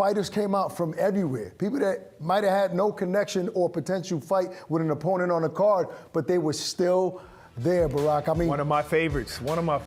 fighters came out from everywhere. People that might have had no connection or potential fight with an opponent on the card, but they were still there, Barack. I mean, one of my favorites. One of my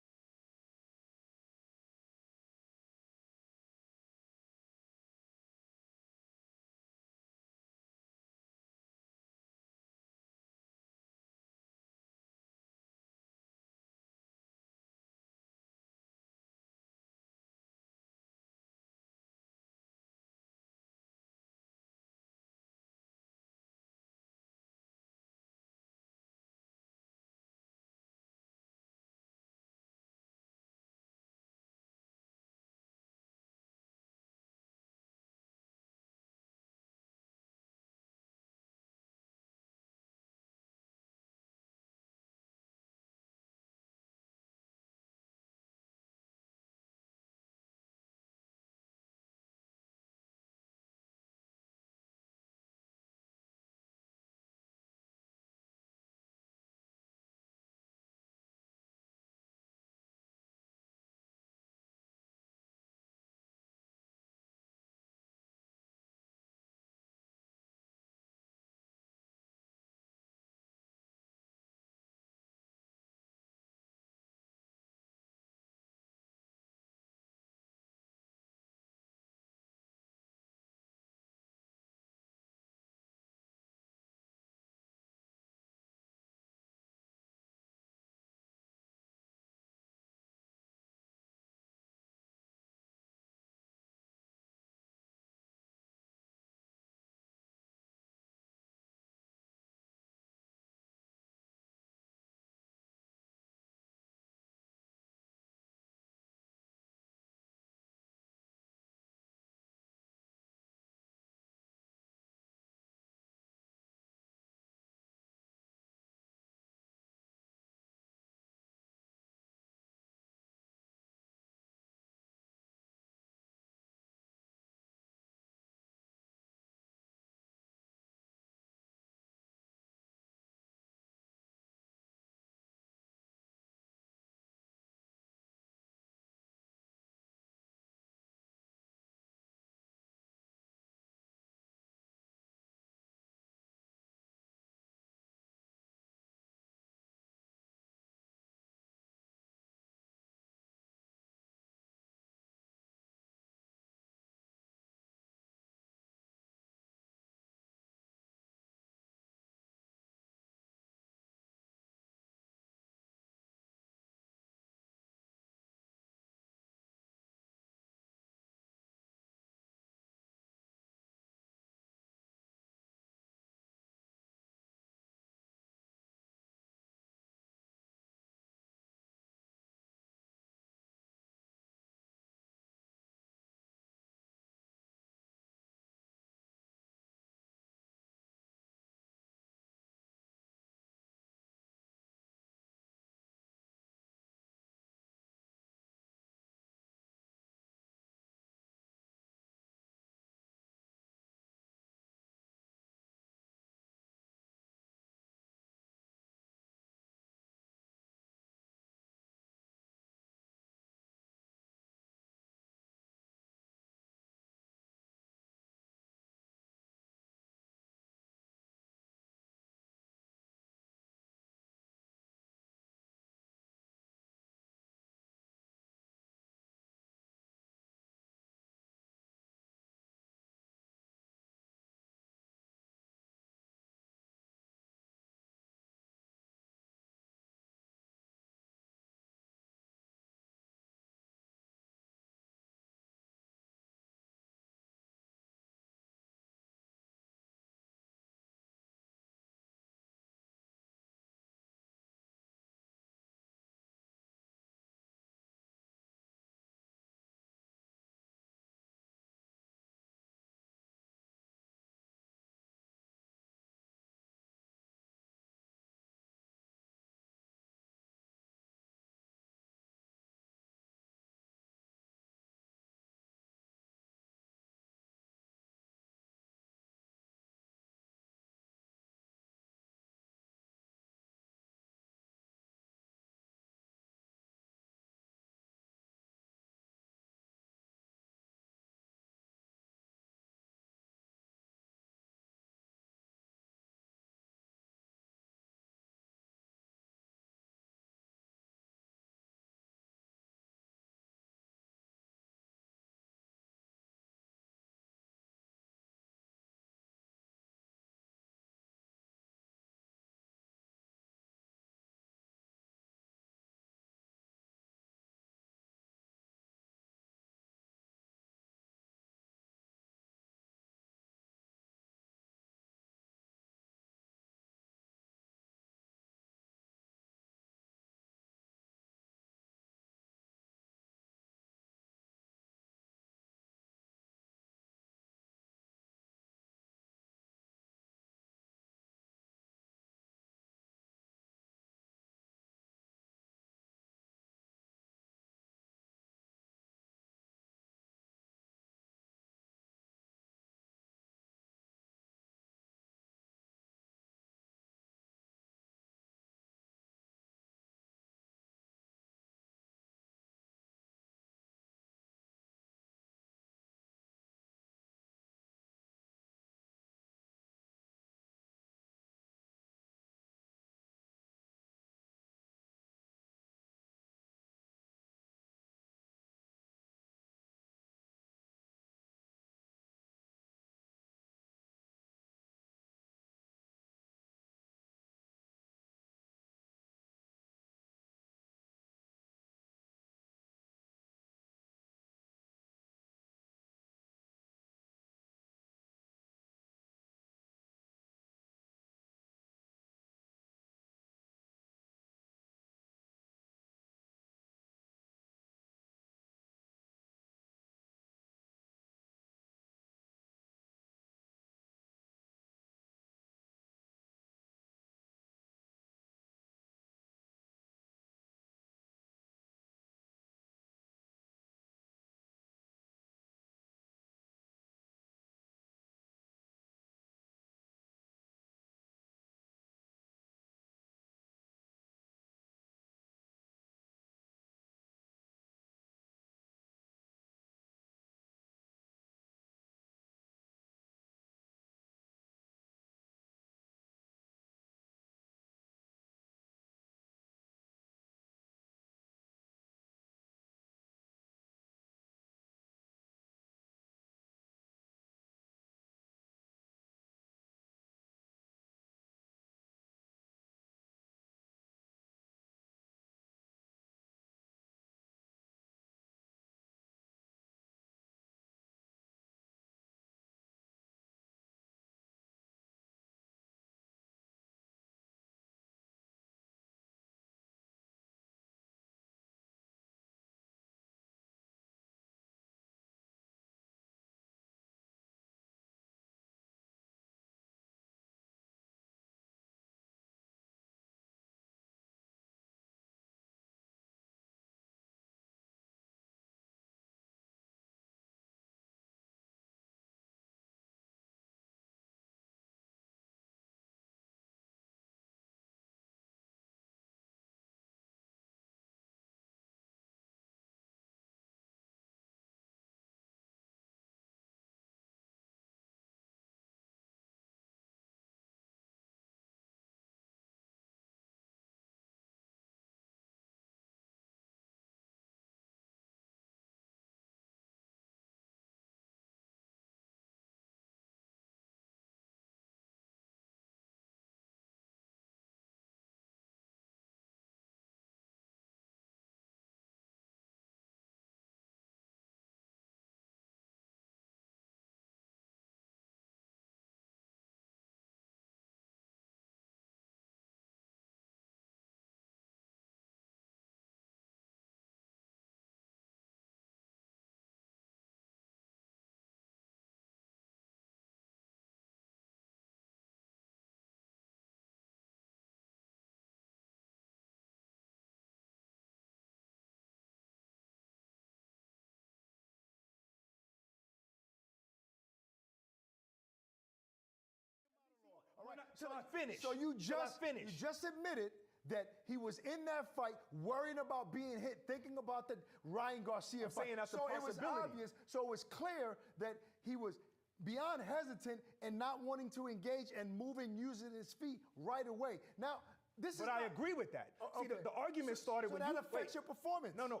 till I finish. So you Till I just finish. you just admitted that he was in that fight worrying about being hit, thinking about the Ryan Garcia fight. saying that's a so it was possibility. obvious. So it was clear that he was beyond hesitant and not wanting to engage and moving, using his feet right away. Now, this is. But I agree with that. See, the argument started when that you affects your performance. No.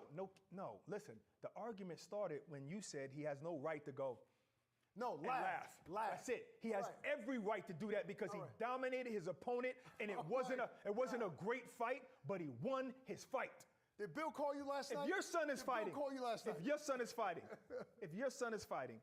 Listen, the argument started when you said he has no right to go. No, And laugh. That's it. He has every right to do that because he dominated his opponent, and it wasn't a great fight, but he won his fight. Did Bill call you last night? If your son is Did fighting, Bill call you last night? if your son is fighting,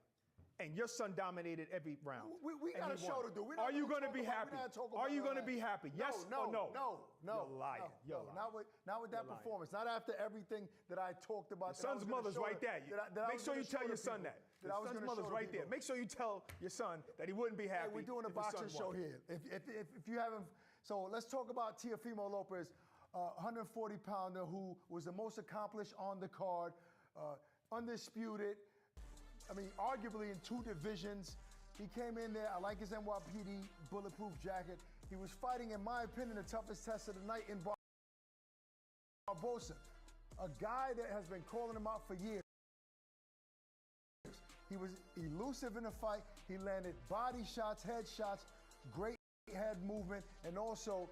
and your son dominated every round, we got a show to do. Are you going to be happy? Are you going to be happy? Yes or no? No. You're lying. You're lying. Not with that You're performance. Not after everything that I talked about. Your son's mother's right there. Make sure you tell your son that. Your son's mother's right there. Make sure you tell your son that he wouldn't be happy. Hey, we're doing a boxing show here. If you haven't, so let's talk about Teofimo Lopez, 140-pounder who was the most accomplished on the card, undisputed. I mean, arguably in two divisions. He came in there. I like his NYPD bulletproof jacket. He was fighting, in my opinion, the toughest test of the night in Boxe. A guy that has been calling him out for years. He was elusive in the fight. He landed body shots, head shots, great head movement, and also,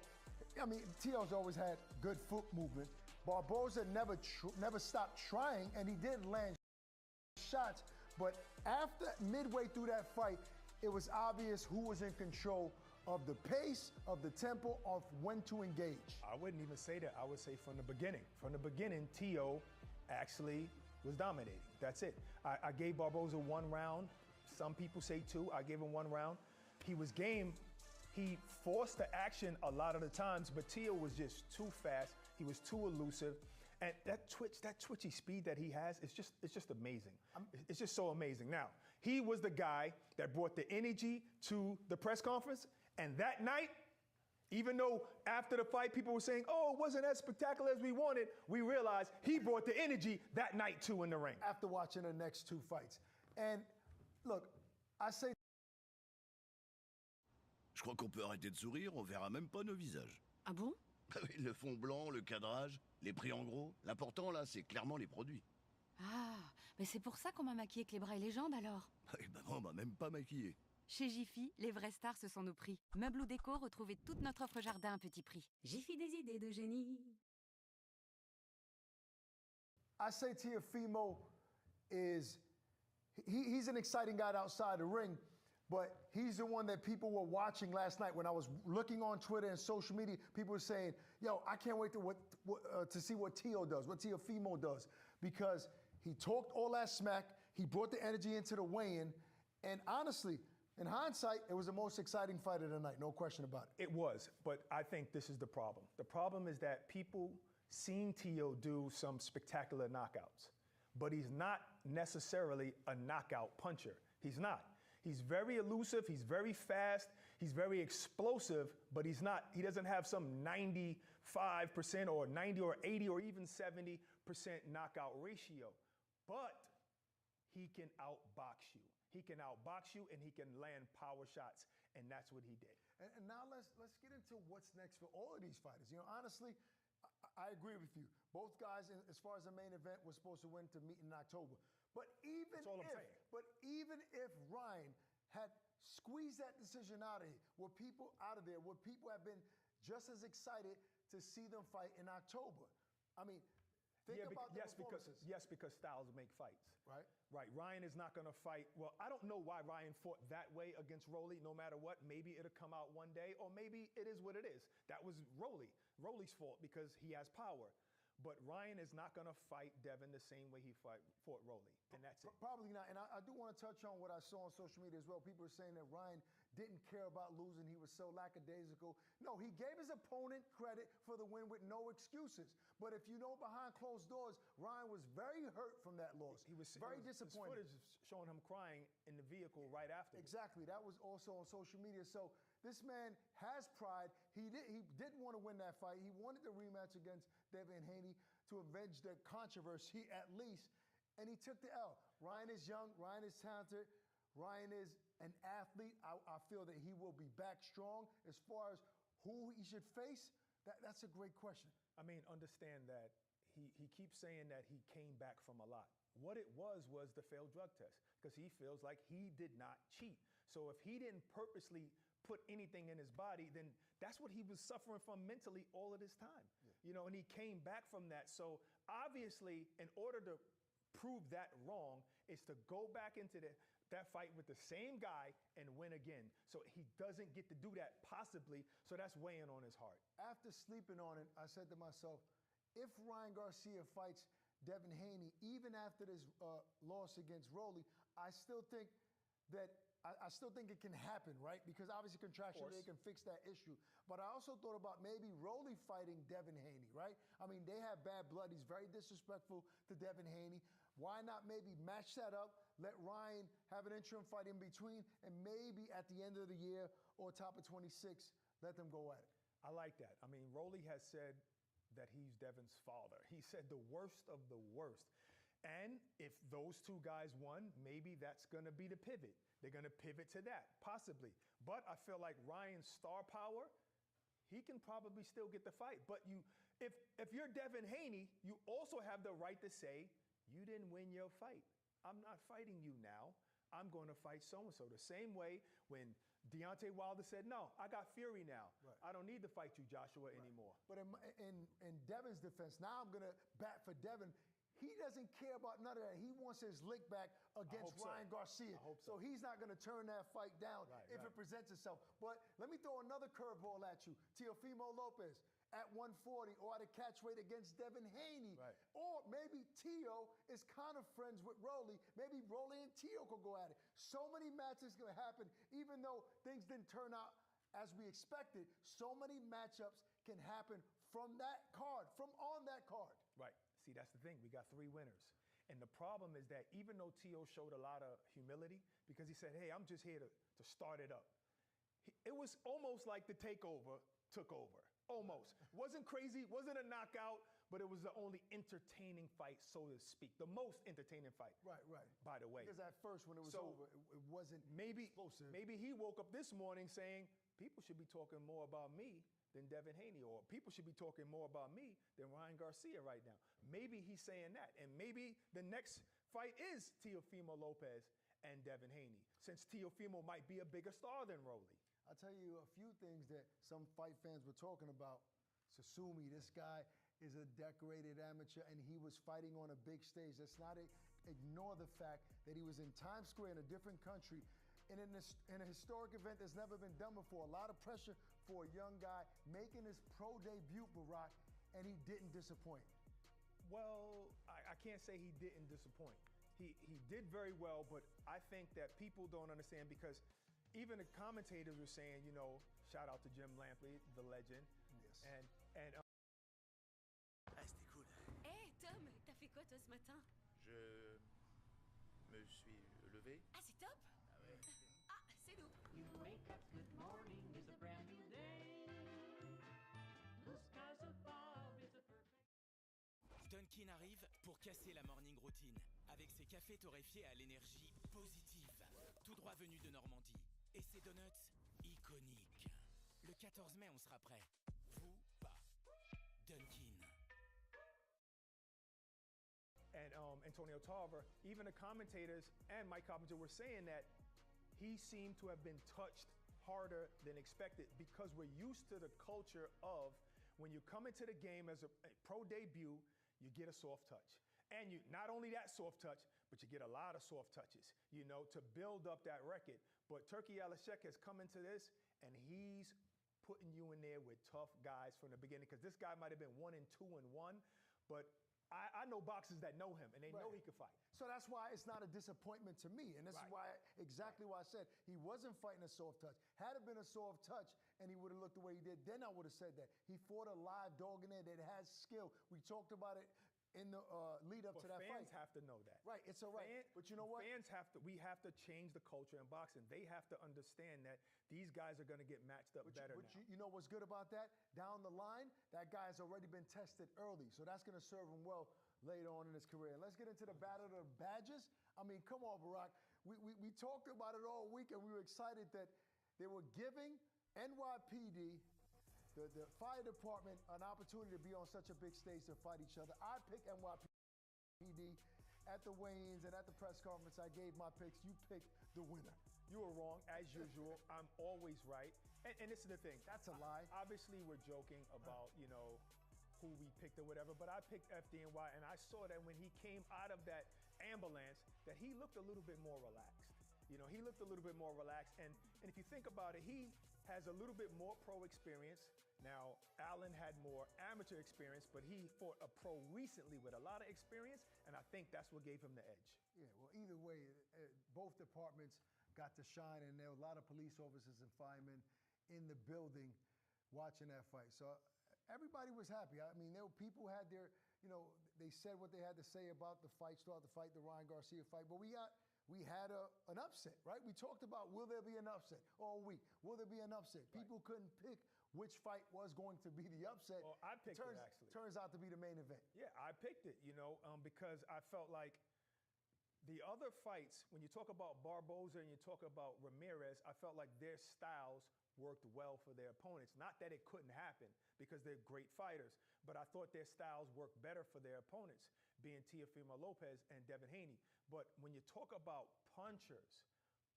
I mean, Tio's always had good foot movement. Barboza never stopped trying, and he did land shots. But after midway through that fight, it was obvious who was in control of the pace, of the tempo, of when to engage. I wouldn't even say that. I would say from the beginning. From the beginning, Tio actually was dominating. That's it. I gave Barboza 1 round. Some people say 2. I gave him 1 round. He was game. He forced the action a lot of the times, but Tio was just too fast. He was too elusive. And that twitchy speed that he has, it's just amazing. It's just so amazing. Now, he was the guy that brought the energy to the press conference, and that night, even though after the fight people were saying, oh, it wasn't as spectacular as we wanted, we realized he brought the energy that night too in the ring. After watching the next 2 fights. And look, I say. Je crois qu'on peut arrêter de sourire, on verra même pas nos visages. Ah bon? Ah oui, le fond blanc, le cadrage, les prix en gros. L'important là, c'est clairement les produits. Ah, mais c'est pour ça qu'on m'a maquillé avec les bras et les jambes alors. Et bah moi, on m'a même pas maquillé. Chez Jiffy, les vrais stars, ce sont nos prix. Meubles ou déco, retrouvez toute notre offre jardin à petit prix. Jiffy, des idées de génie. I say Teofimo is, he's an exciting guy outside the ring, but he's the one that people were watching last night when I was looking on Twitter and social media. People were saying, yo, I can't wait to see what Tio does, what Teofimo does, because he talked all that smack, he brought the energy into the weigh-in, and honestly, in hindsight, it was the most exciting fight of the night, no question about it. It was, but I think this is the problem. The problem is that people seen Tio do some spectacular knockouts, but he's not necessarily a knockout puncher. He's not. He's very elusive, he's very fast, he's very explosive, but he doesn't have some 95% or 90 or 80 or even 70% knockout ratio. But he can outbox you. He can outbox you and he can land power shots, and that's what he did. And now let's get into what's next for all of these fighters. You know, honestly, I agree with you. Both guys, as far as the main event, were supposed to win to meet in October. But even if Ryan had squeezed that decision out of here, would people have been just as excited to see them fight in October? I mean, think about the performances. Because styles make fights. Right. Right. Ryan is not going to fight. Well, I don't know why Ryan fought that way against Rolly, no matter what. Maybe it'll come out one day, or maybe it is what it is. That was Rolly's fault because he has power. But Ryan is not going to fight Devin the same way he fought Rolly, and that's it. Probably not. And I do want to touch on what I saw on social media as well. People are saying that Ryan didn't care about losing. He was so lackadaisical. No, he gave his opponent credit for the win with no excuses. But if you know behind closed doors, Ryan was very hurt from that loss. He was very disappointed. His footage showing him crying in the vehicle right after. Exactly. That was also on social media. So this man has pride. He didn't want to win that fight. He wanted the rematch against Devin Haney to avenge the controversy at least, and he took the L. Ryan is young. Ryan is talented. Ryan is an athlete. I feel that he will be back strong. As far as who he should face, that's a great question. I mean, understand that he keeps saying that he came back from a lot. What it was the failed drug test, because he feels like he did not cheat. So if he didn't purposely put anything in his body, then that's what he was suffering from mentally all of this time. Yeah. You know, and he came back from that. So obviously, in order to prove that wrong, is to go back into that fight with the same guy and win again. So he doesn't get to do that possibly, so that's weighing on his heart. After sleeping on it, I said to myself, if Ryan Garcia fights Devin Haney, even after this loss against Rolly, I still think it can happen, right? Because obviously contractually they can fix that issue. But I also thought about maybe Rolly fighting Devin Haney, right? I mean, they have bad blood. He's very disrespectful to Devin Haney. Why not maybe match that up, let Ryan have an interim fight in between, and maybe at the end of the year or top of 26, let them go at it. I like that. I mean, Rolly has said that he's Devin's father. He said the worst of the worst. And if those two guys won, maybe that's going to be the pivot. They're going to pivot to that, possibly. But I feel like Ryan's star power, he can probably still get the fight. But if you're Devin Haney, you also have the right to say, you didn't win your fight. I'm not fighting you now. I'm going to fight so-and-so. The same way when Deontay Wilder said, no, I got Fury now. Right. I don't need to fight you, Joshua, anymore. But in Devin's defense, now I'm going to bat for Devin. He doesn't care about none of that. He wants his lick back against Ryan Garcia. So he's not going to turn that fight down if it presents itself. But let me throw another curveball at you. Teofimo Lopez at 140 or at a catch weight against Devin Haney. Right. Or maybe Teo is kind of friends with Rolly. Maybe Rolly and Teo could go at it. So many matches going to happen, even though things didn't turn out as we expected. So many matchups can happen from that card, from on that card. Right. See, that's the thing. We got 3 winners. And the problem is that even though Teo showed a lot of humility, because he said, hey, I'm just here to start it up. It was almost like the takeover took over. Almost. Wasn't crazy, wasn't a knockout, but it was the only entertaining fight, so to speak. The most entertaining fight. Right. By the way. Because at first when it was over, it wasn't explosive. Maybe he woke up this morning saying, people should be talking more about me than Devin Haney, or people should be talking more about me than Ryan Garcia right now. Maybe he's saying that, and maybe the next fight is Teofimo Lopez and Devin Haney, since Teofimo might be a bigger star than Rolly. I'll tell you a few things that some fight fans were talking about. Sasumi, this guy is a decorated amateur, and he was fighting on a big stage. Let's not ignore the fact that he was in Times Square in a different country, and in a historic event that's never been done before. A lot of pressure for a young guy making his pro debut, Barack, and he didn't disappoint. Well, I can't say he didn't disappoint. He did very well, but I think that people don't understand, because even the commentators were saying, you know, shout out to Jim Lampley, the legend. Yes. And c'était cool. Hey, Tom, t'as fait quoi toi ce matin? Je me suis levé. Ah, c'est top. Ah ouais. Ah, c'est nous. You wake up, good morning, it's a brand new day. Blue skies above, it's a perfect. Dunkin arrive pour casser la morning routine avec ses cafés torréfiés à l'énergie positive, tout droit venus de Normandie, et ses donuts iconiques. Le 14 mai, on sera prêt. Vous, pas. Dunkin. And Antonio Tarver, even the commentators and Mike Coppinger were saying that he seemed to have been touched harder than expected, because we're used to the culture of when you come into the game as a pro debut, you get a soft touch. And you not only that soft touch, but you get a lot of soft touches, you know, to build up that record. But Turki Alashek has come into this, and he's putting you in there with tough guys from the beginning, because this guy might have been 1-2-1, but I know boxers that know him, and they know he can fight. So that's why it's not a disappointment to me. And this is why, exactly why I said he wasn't fighting a soft touch. Had it been a soft touch and he would have looked the way he did, then I would have said that. He fought a live dog in there that has skill. We talked about it in the lead up to that fight. Fans have to know that. Right, it's all right. But you know what? We have to change the culture in boxing. They have to understand that these guys are going to get matched up better now. You know what's good about that? Down the line, that guy has already been tested early. So that's going to serve him well later on in his career. And let's get into the battle of the badges. I mean, come on, Barack. we talked about it all week, and we were excited that they were giving NYPD, the fire department, an opportunity to be on such a big stage to fight each other. I picked NYPD at the weigh-ins and at the press conference. I gave my picks. You picked the winner. You were wrong, as usual. I'm always right. And this is the thing. That's a lie. Obviously, we're joking about, you know, who we picked or whatever, but I picked FDNY, and I saw that when he came out of that ambulance, that he looked a little bit more relaxed. You know, he looked a little bit more relaxed. And if you think about it, he has a little bit more pro experience. Now, Allen had more amateur experience, but he fought a pro recently with a lot of experience, and I think that's what gave him the edge. Yeah, well, either way, both departments got to shine, and there were a lot of police officers and firemen in the building watching that fight. So everybody was happy. I mean, there were people who had their, you know, they said what they had to say about the fight, throughout the fight, the Ryan Garcia fight, but we had an upset, right? We talked about, will there be an upset all week? Will there be an upset? Right. People couldn't pick which fight was going to be the upset. Well, I picked it, actually. Turns out to be the main event. Yeah, I picked it, you know, because I felt like the other fights, when you talk about Barboza and you talk about Ramirez, I felt like their styles worked well for their opponents. Not that it couldn't happen, because they're great fighters, but I thought their styles worked better for their opponents, being Teofimo Lopez and Devin Haney. But when you talk about punchers,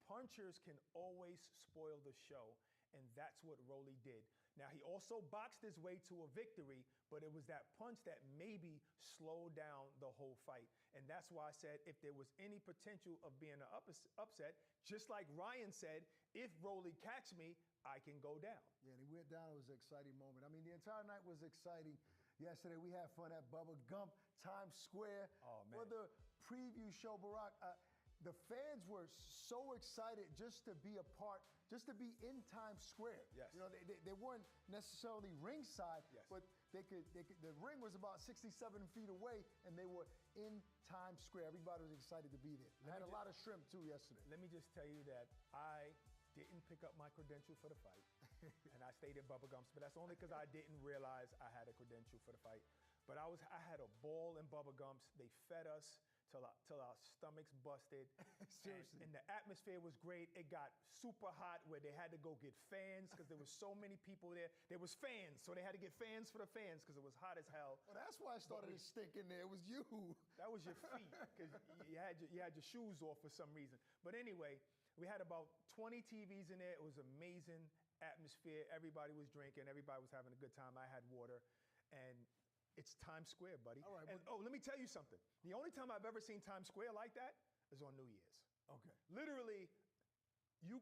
punchers can always spoil the show, and that's what Rolly did. Now, he also boxed his way to a victory, but it was that punch that maybe slowed down the whole fight. And that's why I said if there was any potential of being an upset, just like Ryan said, if Rolly catch me, I can go down. Yeah, and he went down. It was an exciting moment. I mean, the entire night was exciting. Yesterday, we had fun at Bubba Gump, Times Square. Oh, man. For the preview show, Barack, the fans were so excited just to be a part, just to be in Times Square. Yes. You know, they weren't necessarily ringside, yes, but the ring was about 67 feet away, and they were in Times Square. Everybody was excited to be there. I had a lot of shrimp, too, yesterday. Let me just tell you that I didn't pick up my credential for the fight, and I stayed at Bubba Gump's, but that's only because I didn't realize I had a credential for the fight. But I had a ball in Bubba Gump's. They fed us till our stomachs busted. Seriously. And the atmosphere was great. It got super hot where they had to go get fans because there was so many people there. There was fans, so they had to get fans for the fans because it was hot as hell. Well, that's why I started to stink in there. It was you. That was your feet, because you had your shoes off for some reason. But anyway, we had about 20 TVs in there. It was amazing atmosphere. Everybody was drinking. Everybody was having a good time. I had water. And it's Times Square, buddy. All right. And, let me tell you something. The only time I've ever seen Times Square like that is on New Year's. Okay. Literally,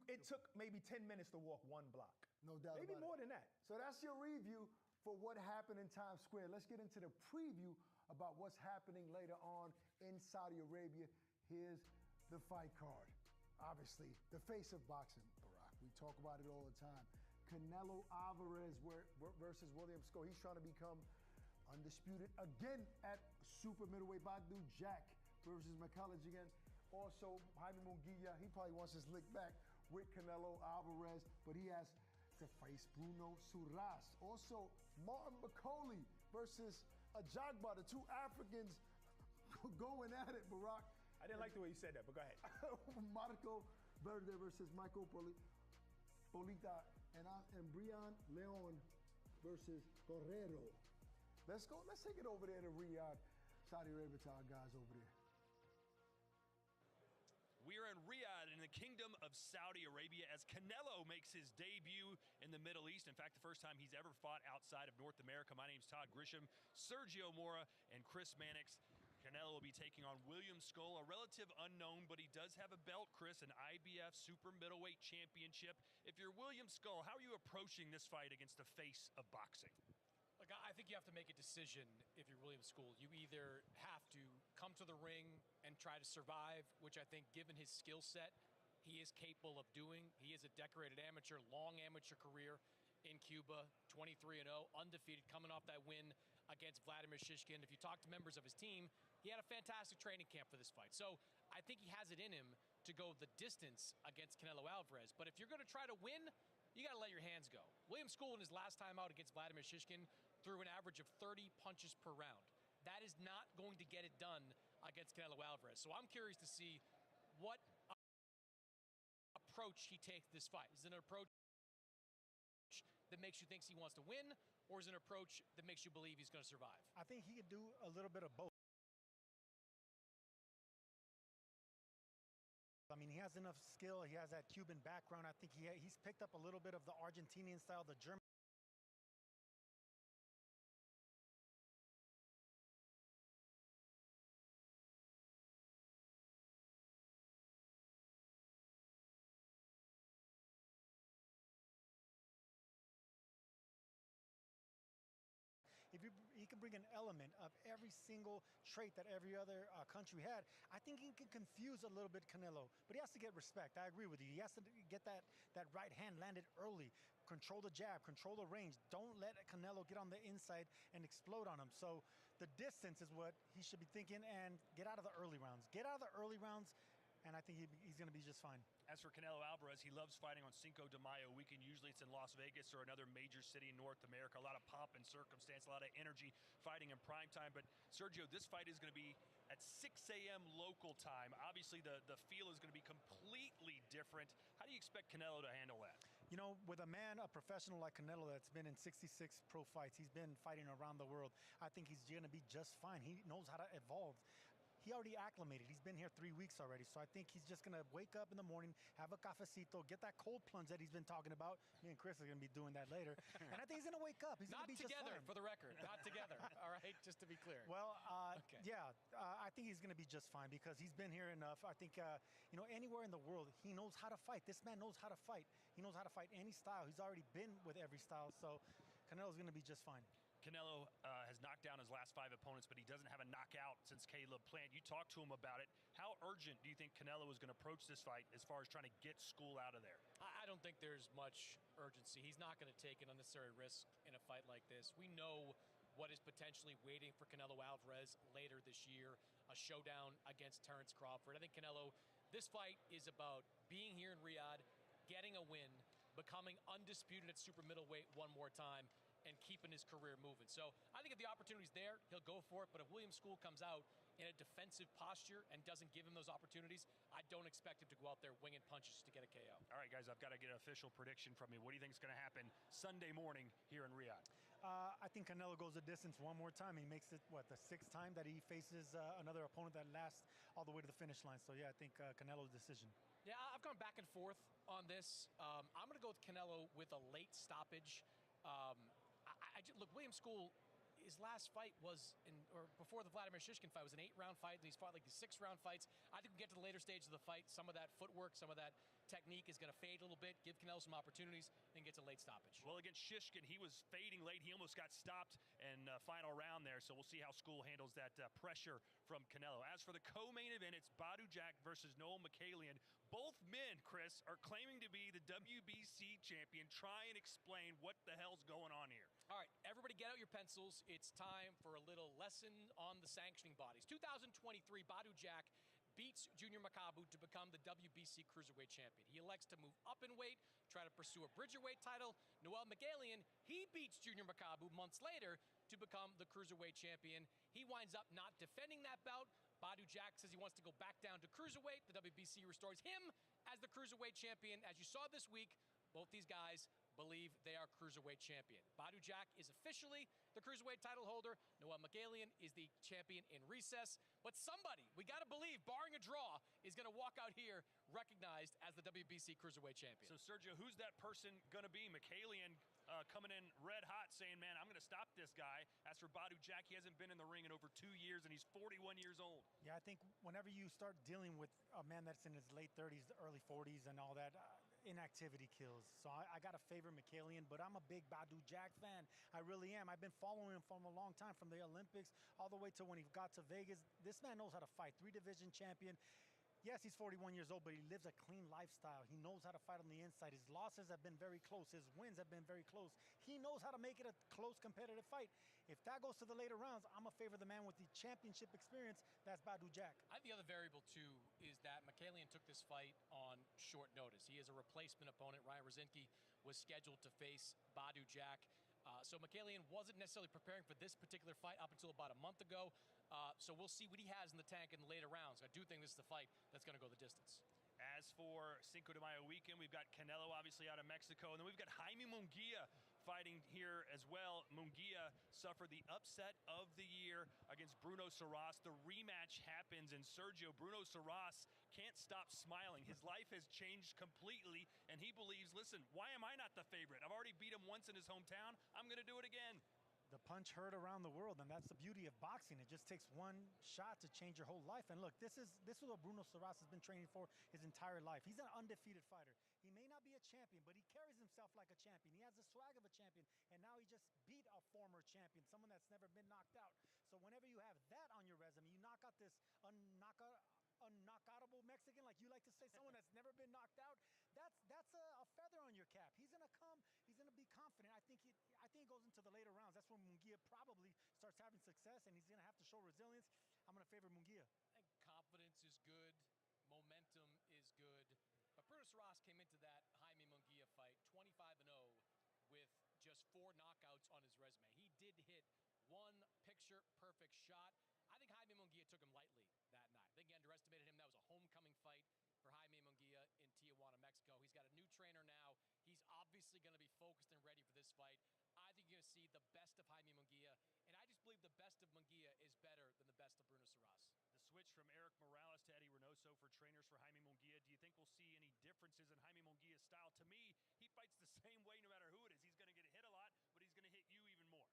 it took maybe 10 minutes to walk one block. No doubt maybe about more it. than that. So that's your review for what happened in Times Square. Let's get into the preview about what's happening later on in Saudi Arabia. Here's the fight card. Obviously, the face of boxing, Barack. We talk about it all the time. Canelo Alvarez versus William Sco. He's trying to become undisputed again at super middleweight. Badu Jack versus McCullough again. Also, Jaime Munguia, he probably wants his lick back with Canelo Alvarez, but he has to face Bruno Suras. Also, Martin Bakole versus Ajagba, the two Africans going at it, Barack. I didn't like the way you said that, but go ahead. Marco Verde versus Michael Polita, and Brian Leon versus Guerrero. Let's go. Let's take it over there to Riyadh, Saudi Arabia, to our guys over there. We are in Riyadh in the Kingdom of Saudi Arabia as Canelo makes his debut in the Middle East. In fact, the first time he's ever fought outside of North America. My name's Todd Grisham, Sergio Mora, and Chris Mannix. Canelo will be taking on William Sco, a relative unknown, but he does have a belt, Chris, an IBF Super Middleweight Championship. If you're William Sco, how are you approaching this fight against the face of boxing? Look, I think you have to make a decision if you're William School. You either have to come to the ring and try to survive, which I think, given his skill set, he is capable of doing. He is a decorated amateur, long amateur career in Cuba, 23-0, undefeated, coming off that win against Vladimir Shishkin. If you talk to members of his team, he had a fantastic training camp for this fight. So I think he has it in him to go the distance against Canelo Alvarez. But if you're going to try to win, you got to let your hands go. William School, in his last time out against Vladimir Shishkin, threw an average of 30 punches per round. That is not going to get it done against Canelo Alvarez. So I'm curious to see what approach he takes this fight? Is it an approach that makes you think he wants to win, or is it an approach that makes you believe he's going to survive? I think he could do a little bit of both. I mean, he has enough skill. He has that Cuban background. I think he's picked up a little bit of the Argentinian style, the German. If he can bring an element of every single trait that every other country had, I think he can confuse a little bit Canelo. But he has to get respect. I agree with you. He has to get that right hand landed early. Control the jab, control the range. Don't let Canelo get on the inside and explode on him. So the distance is what he should be thinking, and get out of the early rounds. Get out of the early rounds, and I think he's going to be just fine. As for Canelo Alvarez, he loves fighting on Cinco de Mayo weekend. Usually it's in Las Vegas or another major city in North America. A lot of pomp and circumstance, a lot of energy fighting in prime time. But Sergio, this fight is going to be at 6 a.m. local time. Obviously, the feel is going to be completely different. How do you expect Canelo to handle that? You know, with a man, a professional like Canelo that's been in 66 pro fights, he's been fighting around the world, I think he's going to be just fine. He knows how to evolve. He already acclimated. He's been here 3 weeks already. So I think he's just going to wake up in the morning, have a cafecito, get that cold plunge that he's been talking about. Me and Chris are going to be doing that later. And I think he's going to wake up. He's going to be together, just fine. for the record. Not together. All right, just to be clear. Well, okay. yeah, I think he's going to be just fine because he's been here enough. I think, you know, anywhere in the world, he knows how to fight. This man knows how to fight. He knows how to fight any style. He's already been with every style. So Canelo's going to be just fine. Canelo has knocked down his last 5 opponents, but he doesn't have a knockout since Caleb Plant. You talked to him about it. How urgent do you think Canelo is going to approach this fight as far as trying to get school out of there? I don't think there's much urgency. He's not going to take an unnecessary risk in a fight like this. We know what is potentially waiting for Canelo Alvarez later this year, a showdown against Terrence Crawford. I think Canelo, this fight is about being here in Riyadh, getting a win, becoming undisputed at super middleweight one more time, and keeping his career moving. So I think if the opportunity's there, he'll go for it. But if William School comes out in a defensive posture and doesn't give him those opportunities, I don't expect him to go out there winging punches to get a KO. All right, guys, I've got to get an official prediction from you. What do you think is going to happen Sunday morning here in Riyadh? I think Canelo goes the distance one more time. He makes it, what, the 6th time that he faces another opponent that lasts all the way to the finish line. So, yeah, I think Canelo's decision. Yeah, I've gone back and forth on this. I'm going to go with Canelo with a late stoppage. Look, William School, his last fight was before the Vladimir Shishkin fight, was an 8-round fight, and he's fought like these 6-round fights. I think we get to the later stage of the fight, some of that footwork, some of that technique is going to fade a little bit, give Canelo some opportunities, and gets a late stoppage. Well, against Shishkin, he was fading late. He almost got stopped in final round there, so we'll see how School handles that pressure from Canelo. As for the co-main event, it's Badu Jack versus Noel Mikhailian. Both men, Chris, are claiming to be the WBC champion. Try and explain what the hell's going on here. All right, everybody get out your pencils. It's time for a little lesson on the sanctioning bodies. 2023, Badu Jack beats Junior Makabu to become the WBC Cruiserweight champion. He elects to move up in weight, try to pursue a Bridgerweight title. Noel Mikhailian, he beats Junior Makabu months later to become the Cruiserweight champion. He winds up not defending that bout. Badu Jack says he wants to go back down to Cruiserweight. The WBC restores him as the Cruiserweight champion. As you saw this week, both these guys believe they are Cruiserweight champion. Badu Jack is officially the Cruiserweight title holder. Noel Mikhailian is the champion in recess. But somebody, we got to believe, barring a draw, is going to walk out here recognized as the WBC Cruiserweight champion. So, Sergio, who's that person going to be? Mikhailian coming in red hot saying, man, I'm going to stop this guy. As for Badu Jack, he hasn't been in the ring in over 2 years, and he's 41 years old. Yeah, I think whenever you start dealing with a man that's in his late 30s, early 40s and all that, inactivity kills. So I got to favor Mikhailian, but I'm a big Badu Jack fan. I really am. I've been following him from a long time, from the Olympics all the way to when he got to Vegas. This man knows how to fight. 3-division champion. Yes, he's 41 years old, but he lives a clean lifestyle. He knows how to fight on the inside. His losses have been very close. His wins have been very close. He knows how to make it a close, competitive fight. If that goes to the later rounds, I'm going to favor the man with the championship experience. That's Badu Jack. I think the other variable, too, is that Mikhailian took this fight on short notice. He is a replacement opponent. Ryan Rosinski was scheduled to face Badu Jack. So Mikhailian wasn't necessarily preparing for this particular fight up until about a month ago. So we'll see what he has in the tank in the later rounds. I do think this is the fight that's going to go the distance. As for Cinco de Mayo weekend, we've got Canelo obviously out of Mexico, and then we've got Jaime Munguia fighting here as well. Munguia suffered the upset of the year against Bruno Saras. The rematch happens, and Bruno Saras can't stop smiling. His life has changed completely, and he believes, listen, why am I not the favorite? I've already beat him once in his hometown. I'm going to do it again. The punch heard around the world, and that's the beauty of boxing. It just takes one shot to change your whole life. And look, this is what Bruno Saras has been training for his entire life. He's an undefeated fighter. He may not be a champion, but he carries himself like a champion. He has the swag of a champion, and now he just beat a former champion, someone that's never been knocked out. So whenever you have that on your resume, you knock out this unknockoutable Mexican, like you like to say, someone that's never been knocked out. That's a feather on your cap. He's gonna come. He's gonna be confident. I think he goes into the later rounds. That's when Munguia probably starts having success, and he's gonna have to show resilience. I'm gonna favor Munguia. I think confidence is good, momentum is good, but Bruno Saras came into that Jaime Munguia fight 25-0 with just 4 knockouts on his resume. He did hit one picture-perfect shot. I think Jaime Munguia took him lightly that night. I think he underestimated him. That was a homecoming fight for Jaime Munguia in Tijuana, Mexico. He's got a new trainer now. He's obviously going to be focused and ready for this fight. I think you're going to see the best of Jaime Munguia, and I just believe the best of Munguia is better than the best of Bruno Saras. The switch from Eric Morales to Eddie Reynoso for trainers for Jaime Munguia. Do you think we'll see any differences in Jaime Munguia's style? To me, he fights the same way no matter who it is. He's going to get hit a lot, but he's going to hit you even more.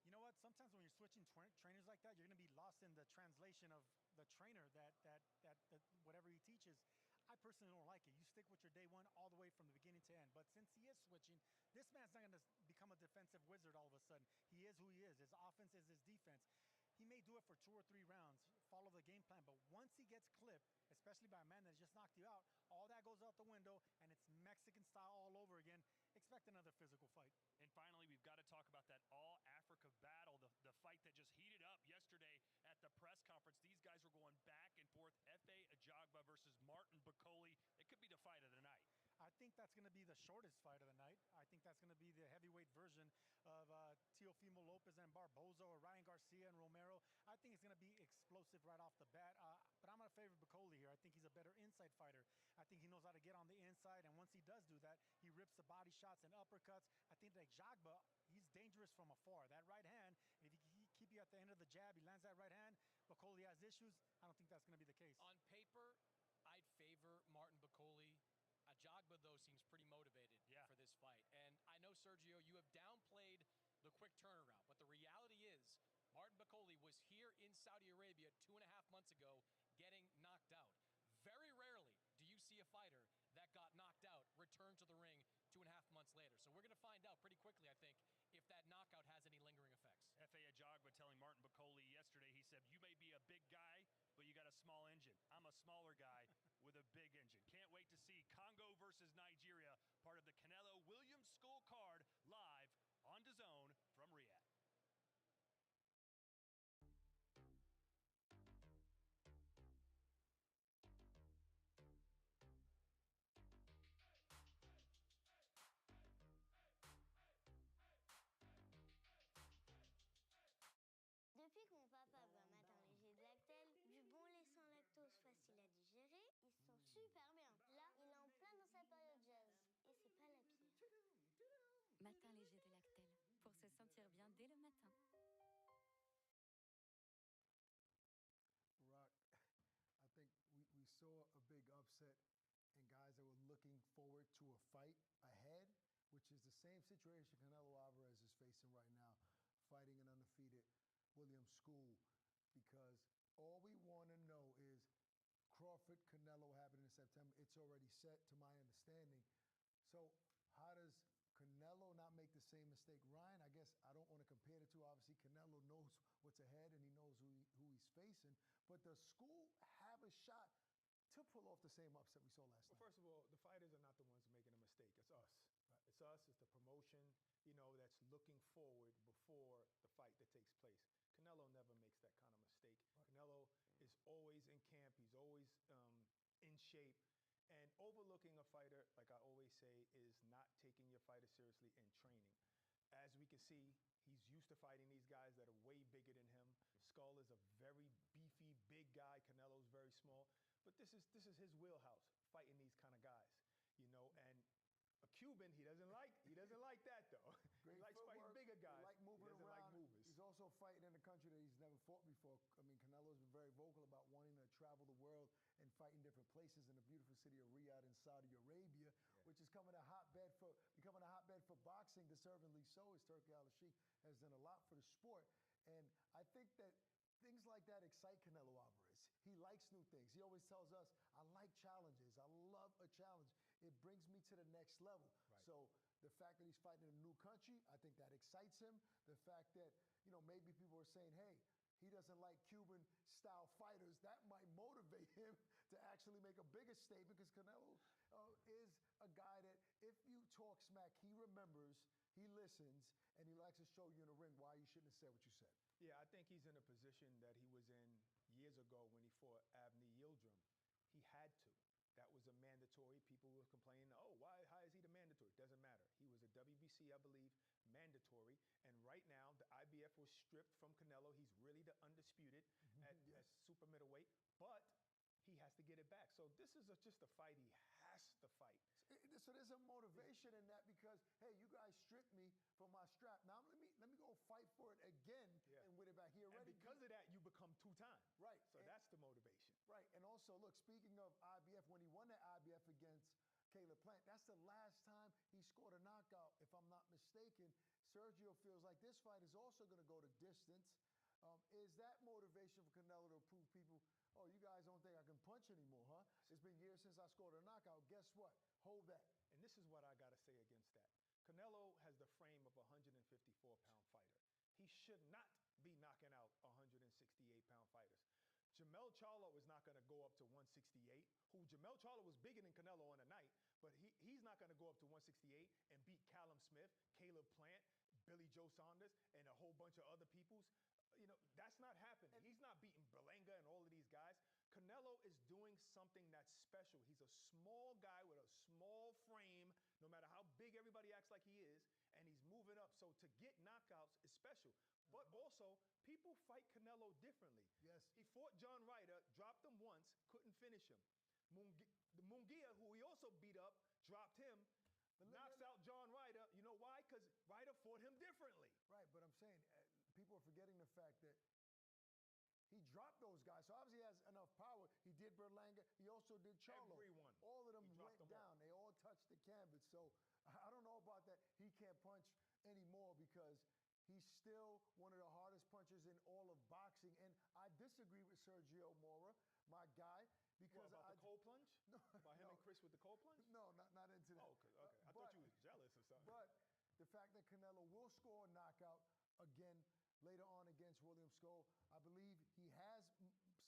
You know what? Sometimes when you're switching trainers like that, you're going to be lost in the translation of the trainer that whatever he teaches. I personally don't like it. You stick with your day one all the way from the beginning to end. But since he is switching, this man's not going to become a defensive wizard all of a sudden. He is who he is. His offense is his defense. He may do it for 2 or 3 rounds, follow the game plan, but once he gets clipped, especially by a man that just knocked you out, all that goes out the window, and it's Mexican style all over again. Expect another physical fight. And finally, we've got to talk about that All-Africa battle, the fight that just heated up yesterday at the press conference. These guys were going back and forth. Efe Ajagba versus Martin Bakole. It could be the fight of the night. I think that's going to be the shortest fight of the night. I think that's going to be the heavyweight version of Teofimo Lopez and Barboza, or Ryan Garcia and Romero. I think it's going to be explosive right off the bat. But I'm going to favor Bakole here. I think he's a better inside fighter. I think he knows how to get on the inside, and once he does do that, he rips the body shots and uppercuts. I think that Ajagba, he's dangerous from afar. That right hand, if he can keep you at the end of the jab, he lands that right hand, Bakole has issues. I don't think that's going to be the case. On paper, I'd favor Martin Bakole. Ajagba, though, seems pretty motivated for this fight. And I know, Sergio, you have downplayed the quick turnaround, but the reality is Martin Bakole was here in Saudi Arabia 2.5 months ago getting knocked out. Very rarely do you see a fighter that got knocked out return to the ring 2.5 months later. So we're going to find out pretty quickly, I think, if that knockout has any lingering effects. Efe Ajagba telling Martin Bakole yesterday, he said, you may be a big guy, but you got a small engine. I'm a smaller guy with a big engine. Can't wait to see Congo versus Nigeria, part of the Canelo Williams School card, live on DAZN from Riyadh. Depuis que mon papa boit un matin léger de Lactel, du bon lait sans lactose facile à digérer, il se sent super bien. Là, il est en plein dans sa période jazz. Et c'est pas la pire. Matin léger de Lactel, pour se sentir bien dès le matin. Rock, I think we saw a big upset in guys that were looking forward to a fight ahead, which is the same situation Canelo Alvarez is facing right now, fighting an undefeated Williams School, because all we want to know is Crawford Canelo happening in September. It's already set, to my understanding. So how does Canelo not make the same mistake? Ryan, I guess I don't want to compare the two. Obviously, Canelo knows what's ahead and he knows who he's facing. But does School have a shot to pull off the same upset we saw last night? Well, first of all, the fighters are not the ones making a mistake. It's us. Right? It's us. It's the promotion, that's looking forward before the fight that takes place. Canelo never makes that kind of mistake. Right. Canelo is always in camp. He's always in shape. And overlooking a fighter, like I always say, is not taking your fighter seriously in training. As we can see, he's used to fighting these guys that are way bigger than him. Skull is a very beefy, big guy. Canelo's very small. But this is his wheelhouse, fighting these kind of guys, you know. And a Cuban, he doesn't like that though. Great he likes footwork, fighting bigger guys. like moving he doesn't around. like movers. He's also fighting in a country that he's never fought before. I mean, Canelo's been very vocal about wanting to travel the world and fight in different places in the beautiful city of Riyadh in Saudi Arabia, which is becoming a hotbed for boxing, deservedly so, as Turki Al-Sheikh has done a lot for the sport. And I think that things like that excite Canelo Alvarez. He likes new things. He always tells us, I like challenges. I love a challenge. It brings me to the next level. Right. So the fact that he's fighting in a new country, I think that excites him. The fact that, you know, maybe people are saying, hey, he doesn't like Cuban-style fighters, that might motivate him to actually make a bigger statement, because Canelo is a guy that if you talk smack, he remembers, he listens, and he likes to show you in the ring why you shouldn't have said what you said. Yeah, I think he's in a position that he was in years ago when he fought Avni Yildirim. He had to. That was a mandatory. People were complaining, oh, how is he the mandatory? Doesn't matter. He was a WBC, I believe, mandatory. And right now, the IBF was stripped from Canelo. He's really the undisputed at super middleweight, but he has to get it back. So this is just a fight he has to fight. So there's a motivation in that, because, hey, you guys stripped me from my strap. Now let me go fight for it again and win it back. He already and because of that, you become two-time. Right. So that's the motivation. Right. And also, look, speaking of IBF, when he won that IBF against Caleb Plant, that's the last time he scored a knockout, if I'm not mistaken. Sergio feels like this fight is also going to go the distance. Is that motivation for Canelo to prove people, oh, you guys don't think I can punch anymore, huh? It's been years since I scored a knockout. Guess what? Hold that. And this is what I got to say against that. Canelo has the frame of a 154-pound fighter. He should not be knocking out 168-pound fighters. Jamel Charlo is not going to go up to 168, Jamel Charlo was bigger than Canelo on the night, but he's not going to go up to 168 and beat Callum Smith, Caleb Plant, Billy Joe Saunders, and a whole bunch of other peoples. You know, that's not happening. He's not beating Berlanga and all of these guys. Canelo is doing something that's special. He's a small guy with a small frame, no matter how big everybody acts like he is, and he's moving up. So to get knockouts is special. But also, people fight Canelo differently. Yes. He fought John Ryder, dropped him once, couldn't finish him. Munguia, who he also beat up, dropped him, knocks out John Ryder. You know why? Because Ryder fought him differently. Right, but I'm saying people are forgetting the fact that he dropped those guys. So obviously he has enough power. He did Berlanga. He also did Charlo. Everyone. All of them went them down. They all touched the canvas. So I don't know about that. He can't punch anymore because he's still one of the hardest punchers in all of boxing. And I disagree with Sergio Mora, my guy, because about the cold plunge? No, about him and Chris with the cold plunge? No, not into that. Oh, okay. I thought you was jealous or something. But the fact that Canelo will score a knockout again later on against William Skull, I believe he has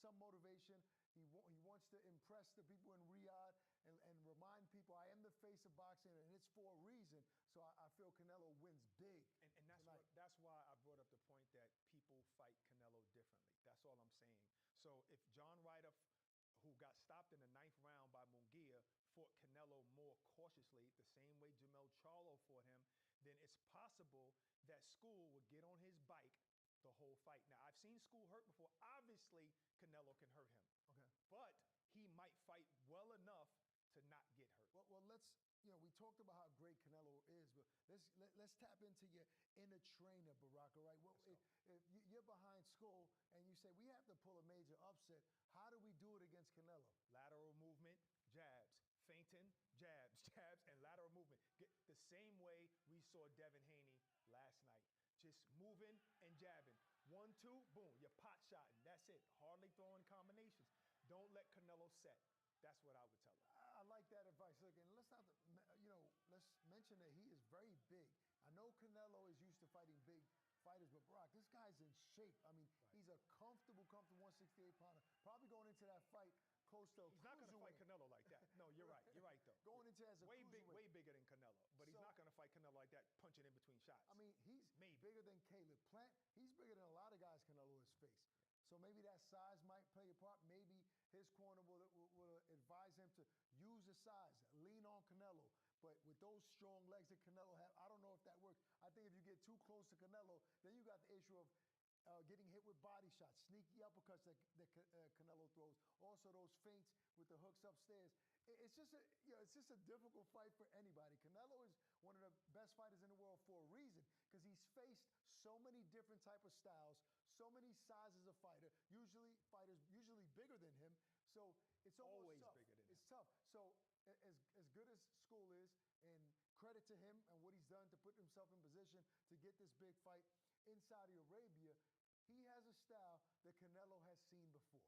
some motivation. He wants to impress the people in Riyadh and remind people, I am the face of boxing, and it's for a reason. So I feel Canelo wins big. And that's why I brought up the point that people fight Canelo differently. That's all I'm saying. So if John Ryder, who got stopped in the 9th round by Munguia, fought Canelo more cautiously, the same way Jamel Charlo fought him, then it's possible that School would get on his bike the whole fight. Now, I've seen School hurt before. Obviously, Canelo can hurt him. Okay. But he might fight well enough to not get hurt. Well, we talked about how great Canelo is, but let's tap into your inner trainer, Barack, all right? Well, if you're behind Skull and you say, we have to pull a major upset, how do we do it against Canelo? Lateral movement, jabs, feinting, jabs, jabs, and lateral movement. The same way we saw Devin Haney last night. Just moving and jabbing. 1, 2, boom, you're pot shotting. That's it. Hardly throwing combinations. Don't let Canelo set. That's what I would tell him. I like that advice. Look, and let's mention that he is very big. I know Canelo is used to fighting big fighters, but Brock, this guy's in shape. I mean, he's a comfortable 168-pounder. Probably going into that fight close to He's not going to fight Canelo like that. No, you're right. You're right, though. Going into as a way bigger than Canelo, but he's not going to fight Canelo like that, punching in between shots. I mean, he's bigger than Caleb Plant. He's bigger than a lot of guys Canelo has faced. So maybe that size might play a part. Maybe his corner will advise him to use the size, lean on Canelo. But with those strong legs that Canelo have, I don't know if that works. I think if you get too close to Canelo, then you got the issue of getting hit with body shots, sneaky uppercuts that Canelo throws. Also those feints with the hooks upstairs. It's just a difficult fight for anybody. Canelo is one of the best fighters in the world for a reason, because he's faced so many different type of styles, so many sizes of fighter. Fighters usually bigger than him. So it's always tough. Bigger than him. It's tough. So as good as School is, and credit to him and what he's done to put himself in position to get this big fight in Saudi Arabia, he has a style that Canelo has seen before.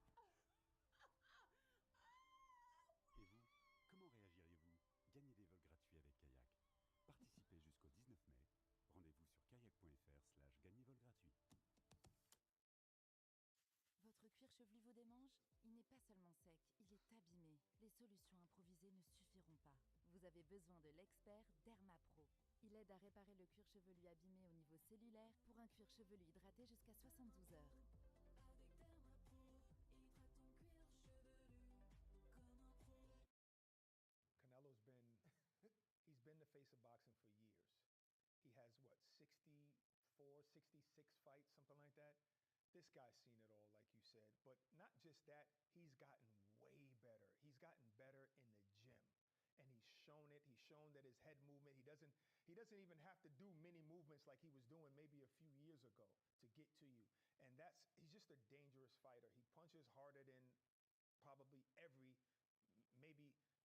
Reprenez votre respiration. Nous allons passer à la position suivante. Et vous, comment réagiriez-vous? Gagnez des vols gratuits avec Kayak. Participez jusqu'au 19 mai. Rendez-vous sur kayak.fr/gagnez-vols gratuits. Votre cuir chevelu vous démange? Il n'est pas seulement sec, il est abîmé. Les solutions improvisées ne suffiront pas. Vous avez besoin de l'expert Derma Pro. Il aide à réparer le cuir chevelu abîmé au niveau cellulaire pour un cuir chevelu hydraté jusqu'à 72 heures. Canelo's he's been the face of boxing for years. He has, 64, 66 fights, something like that. This guy's seen it all, like you said. But not just that, he's gotten way better. He's gotten better in the gym. And he's shown it. He's shown that his head movement, he doesn't even have to do many movements like he was doing maybe a few years ago to get to you. And he's just a dangerous fighter. He punches harder than probably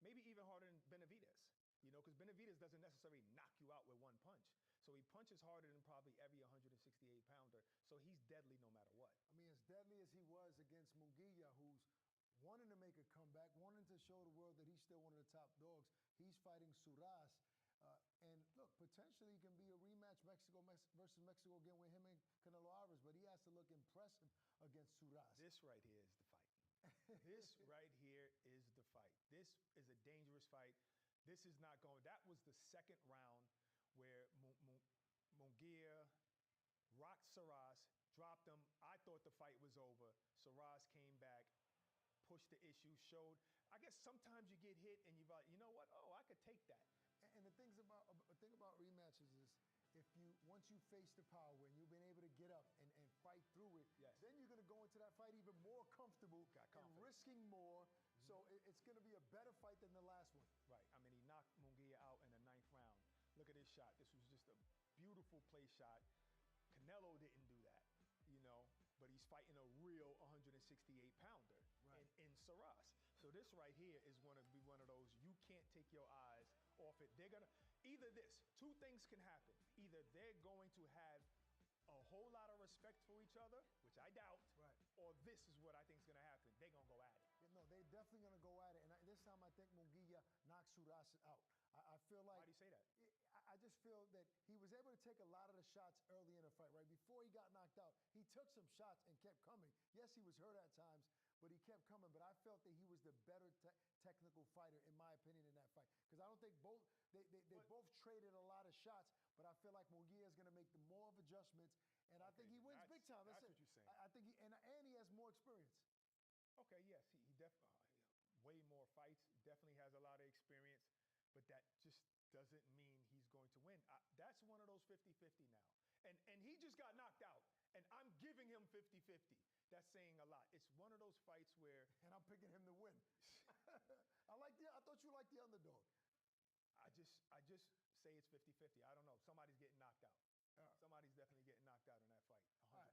maybe even harder than Benavidez. Because Benavidez doesn't necessarily knock you out with one punch. So he punches harder than probably every 168-pounder. So he's deadly no matter what. I mean, as deadly as he was against Munguia, who's wanting to make a comeback, wanting to show the world that he's still one of the top dogs. He's fighting Suras. And look, potentially he can be a rematch Mexico versus Mexico again with him and Canelo Alvarez, but he has to look impressive against Suras. This right here is the fight. This right here is the fight. This is a dangerous fight. This is not going. That was the second round where Munguia rocked Suras, dropped him. I thought the fight was over. Suras came back, pushed the issue, showed. I guess sometimes you get hit and you're like, you know what? Oh, I could take that. And the thing about rematches is, once you face the power and you've been able to get up and fight through it, yes, then you're going to go into that fight even more comfortable and risking more. Mm-hmm. So it's going to be a better fight than the last one. Right. I mean, he knocked Munguia out in the 9th round. Look at this shot. This was just a beautiful play shot. Canelo didn't do that, but he's fighting a real 168-pounder in Suras. So this right here is going to be one of those, you can't take your eyes off it. They're going to, two things can happen. Either they're going to have a whole lot of respect for each other, which I doubt, or this is what I think is going to happen. They're going to go at it. Yeah, no, they're definitely going to go at it. And this time I think Munguia knocks Suras out. I feel like... Why do you say that? I just feel that he was able to take a lot of the shots early in the fight, right? Before he got knocked out, he took some shots and kept coming. Yes, he was hurt at times, but he kept coming. But I felt that he was the better technical fighter, in my opinion, in that fight. Because I don't think they both traded a lot of shots, but I feel like Munguia is going to make the more of adjustments, and I think he wins big time. That's what you're saying. I think and he has more experience. Okay, yes, he definitely way more fights. Definitely has a lot of experience, but that just doesn't mean he's going to win. That's one of those 50-50 now. And he just got knocked out, and I'm giving him 50-50. That's saying a lot. It's one of those fights where... And I'm picking him to win. I thought you liked the underdog. I just say it's 50-50. I don't know. Somebody's getting knocked out. Somebody's definitely getting knocked out in that fight, 100%. Right.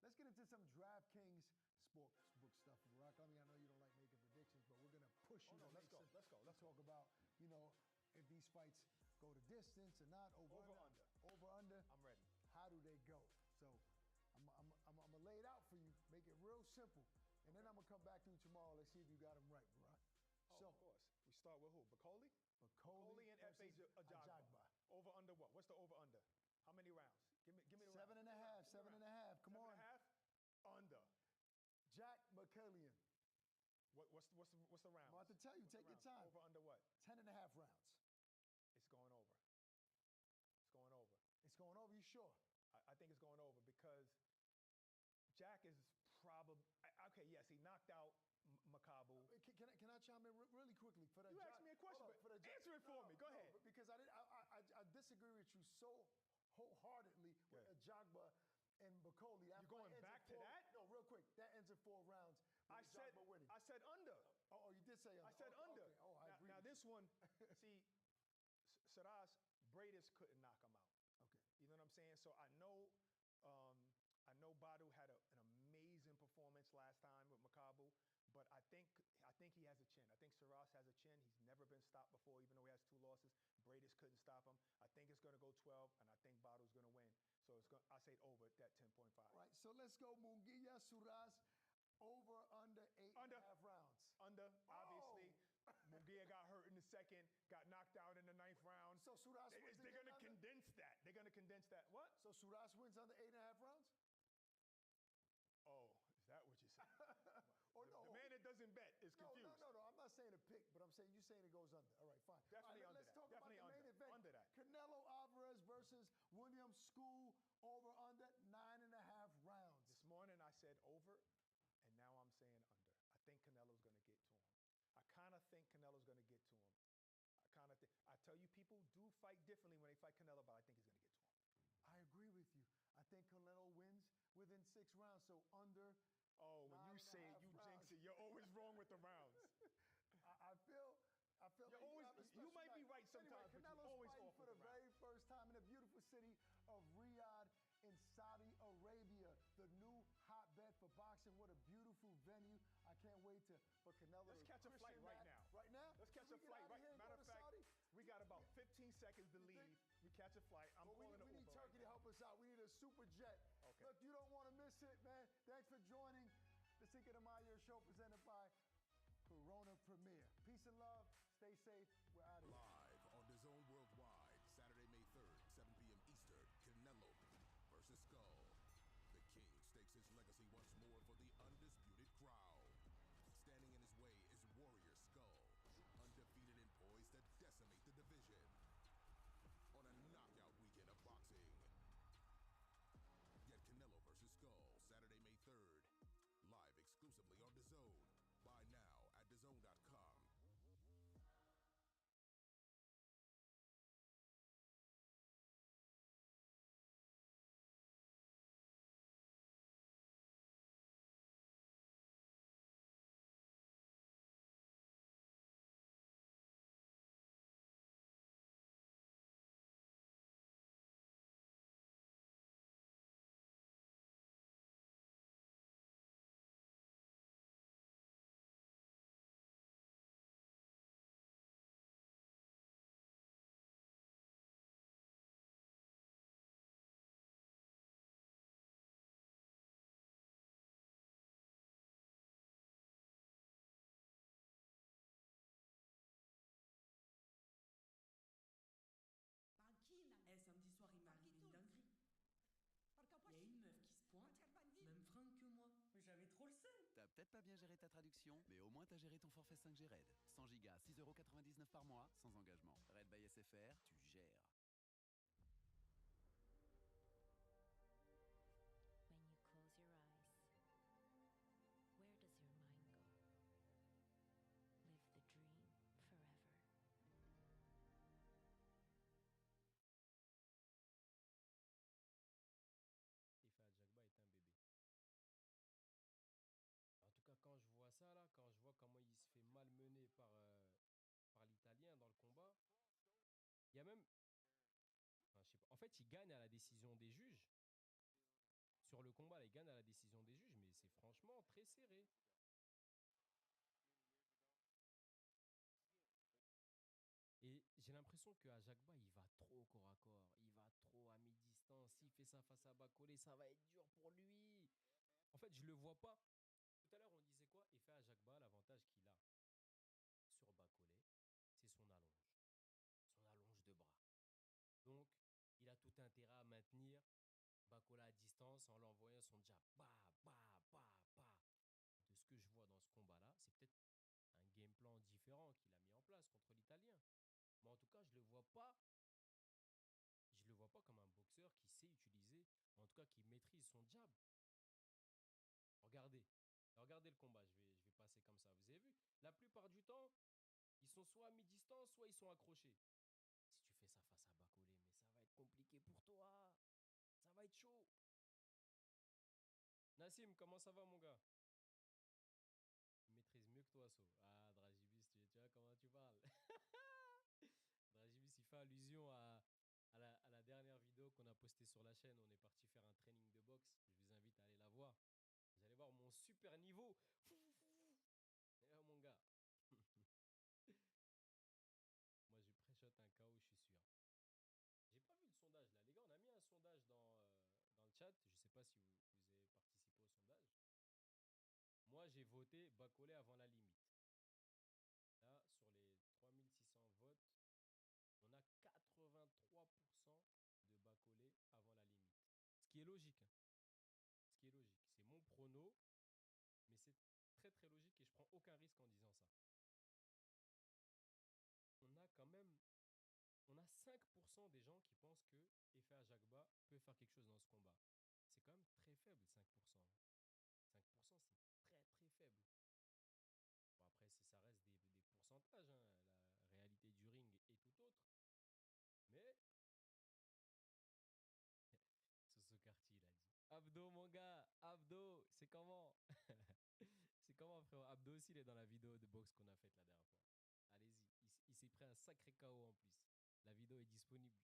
Let's get into some DraftKings sportsbook stuff, Barack. I mean, I know you don't like making predictions, but we're going to push you. Let's go. Let's talk about, if these fights go to distance or not, over under. I'm ready. How do they go? So I'm going to lay it out for you, make it real simple, and then I'm going to come back to you tomorrow. Let's see if you got them right, Barack. Of course. We start with who? Bakole and F.A. Ajagba. Over under what? What's the over under? How many rounds? Give me the 7.5. 7.5. Come on. 7.5? Under. Jack McCallion. What's the round? I'm about to tell you. Take your time. Over under what? 10.5 rounds. It's going over. It's going over. It's going over? You sure? I think it's going over because Jack is probably... Okay, yes, he knocked out Makabu. Can I chime in really quickly for that? You asked me a question, but answer it for me. Go ahead. Because I disagree with you so wholeheartedly with Ajagba and Bakole. You're going back to that? No, real quick. That ends in 4 rounds. I said under. Oh, you did say under. I said under. Okay. Oh, I agree. Now this one, see, Saras, Bradis couldn't knock him out. Okay. You know what I'm saying? So I know Badu had an amazing performance last time with Makabu, but I think he has a chin. I think Saras has a chin. He's never been stopped before, even though he has 2 losses. Bradis couldn't stop him. I think it's going to go 12, and I think Badu's going to win. So I say over at that 10.5. Right. So let's go Munguia Suras over under 8.5 rounds. Under, obviously. Munguia got hurt in the second, got knocked out in the 9th round. So Suras wins. They're going to condense that. They're going to condense that. What? So Suras wins under 8.5 rounds? Oh, is that what you're saying? No. The man that doesn't bet is confused. No. I'm not saying a pick, but I'm saying you're saying it goes under. All right, fine. Definitely under let's that. talk about the main event. Under that. Canelo Alvarez versus William School over under 9.5 rounds. This morning I said over, and now I'm saying under. I think Canelo's going to get to him. I kind of think Canelo's going to get to him. I tell you, people do fight differently when they fight Canelo, but I think he's going to get to him. I agree with you. I think Canelo wins within 6 rounds, so under. Oh, when you say it, you jinx it. You're always wrong with the rounds. I feel you might be right sometimes, anyway, but you're always fighting off for the very first time in the beautiful city of Riyadh in Saudi Arabia, the new hotbed for boxing. What a beautiful venue. I can't wait for Canelo Let's to catch a flight right now. Right now? Let's catch a flight. Right. Matter of fact, we got about 15 seconds to leave. We catch a flight. I'm calling an Uber. We need Turkey to help us out. We need a super jet. Okay. Look, you don't want to miss it, man. Thanks for joining the Cinco de Mayo show presented by Corona Premier. Peace and love. Stay safe. We're out of here. Live on DAZN Worldwide, Saturday, May 3rd, 7 p.m. Eastern, Canelo versus Skull. The King stakes his legacy once more for the undisputed crown. Standing in his way is Warrior Skull, undefeated and poised to decimate the division. On a knockout weekend of boxing. Get Canelo versus Skull, Saturday, May 3rd. Live exclusively on DAZN. Buy now at DAZN.com. Samedi soir, il m'est arrivé une dinguerie. Il y a une meuf qui se pointe, même fringue que moi. J'avais trop le seum. T'as peut-être pas bien géré ta traduction, mais au moins t'as géré ton forfait 5G RAID. 100 gigas, 6,99 € par mois, sans engagement. RAID by SFR, tu gères. When you close your eyes, where does your mind go? Live the dream forever. Quand je vois ça là, quand je vois comment il se fait malmener par l'Italien dans le combat, il y a même, enfin, je sais pas. En fait, il gagne à la décision des juges. Sur le combat, là, il gagne à la décision des juges, mais c'est franchement très serré. Et j'ai l'impression que Ajagba, il va trop au corps à corps, il va trop à mi-distance. S'il fait ça face à Bakole, ça va être dur pour lui. En fait, je le vois pas. Tout à l'heure, on disait quoi? Effet Ajagba, l'avantage qu'il a sur Bakole, c'est son allonge. Son allonge de bras. Donc, il a tout intérêt à maintenir Bakole à distance en l'envoyant son jab. Bah, bah, bah, bah. De ce que je vois dans ce combat-là, c'est peut-être un game plan différent qu'il a mis en place contre l'Italien. Mais en tout cas, je le vois pas comme un boxeur qui sait utiliser, en tout cas qui maîtrise son jab. Regardez le combat, je vais passer passer comme ça. Vous avez vu, la plupart du temps, ils sont soit à mi-distance, soit ils sont accrochés. Si tu fais ça face à Bakole, mais ça va être compliqué pour toi. Ça va être chaud. Nassim, comment ça va, mon gars? Il maîtrise mieux que toi, So. Ah, Dragibus, tu vois comment tu parles. Dragibus, il fait allusion à la dernière vidéo qu'on a postée sur la chaîne. On est parti faire un training de boxe. Je vous invite à aller la voir. Vous allez voir mon super niveau. Eh, mon gars. Moi, je pré-shot un KO, je suis sûr. J'ai pas vu le sondage là. Les gars, on a mis un sondage dans le chat. Je sais pas si vous avez participé au sondage. Moi, j'ai voté Bakole avant la limite. Là, sur les 3600 votes, on a 83% de Bakole avant la limite. Ce qui est logique, hein. Ce qui est logique. C'est mon prono, mais c'est très très logique et je prends aucun risque en disant ça. On a quand même, on a 5% des gens qui pensent que Ajagba peut faire quelque chose dans ce combat. C'est quand même très faible, 5%. 5%, c'est très très faible. Bon, après, ça reste des pourcentages, hein. La réalité du ring est tout autre. Mais Soso Cartier, il a dit. Abdo, mon gars, Abdo, c'est comment? C'est comment, frérot? Abdo aussi, il est dans la vidéo de boxe qu'on a faite la dernière fois. Allez-y, il s'est pris un sacré KO en plus. La vidéo est disponible.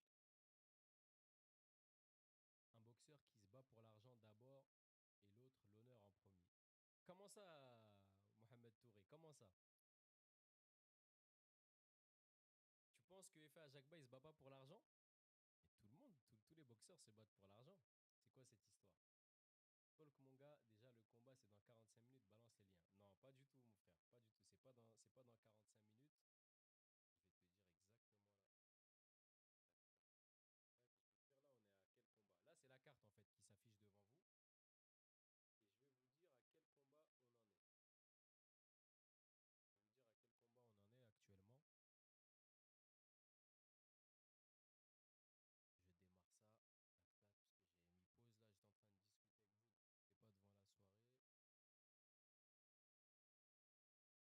Un boxeur qui se bat pour l'argent d'abord et l'autre l'honneur en premier. Comment ça, Mohamed Touré? Comment ça? Tu penses que Ajagba, il se bat pas pour l'argent? Mais tout le monde, tous les boxeurs se battent pour l'argent. C'est quoi cette histoire? Talk, mon gars, déjà le combat c'est dans 45 minutes, balance les liens. Non, pas du tout, mon frère, pas du tout. C'est pas dans 45 minutes. Je vais te dire exactement là. Tac, tac. Ouais, je vais te dire là, on est à quel combat. Là, c'est la carte en fait qui s'affiche devant vous. Et je vais vous dire à quel combat on en est.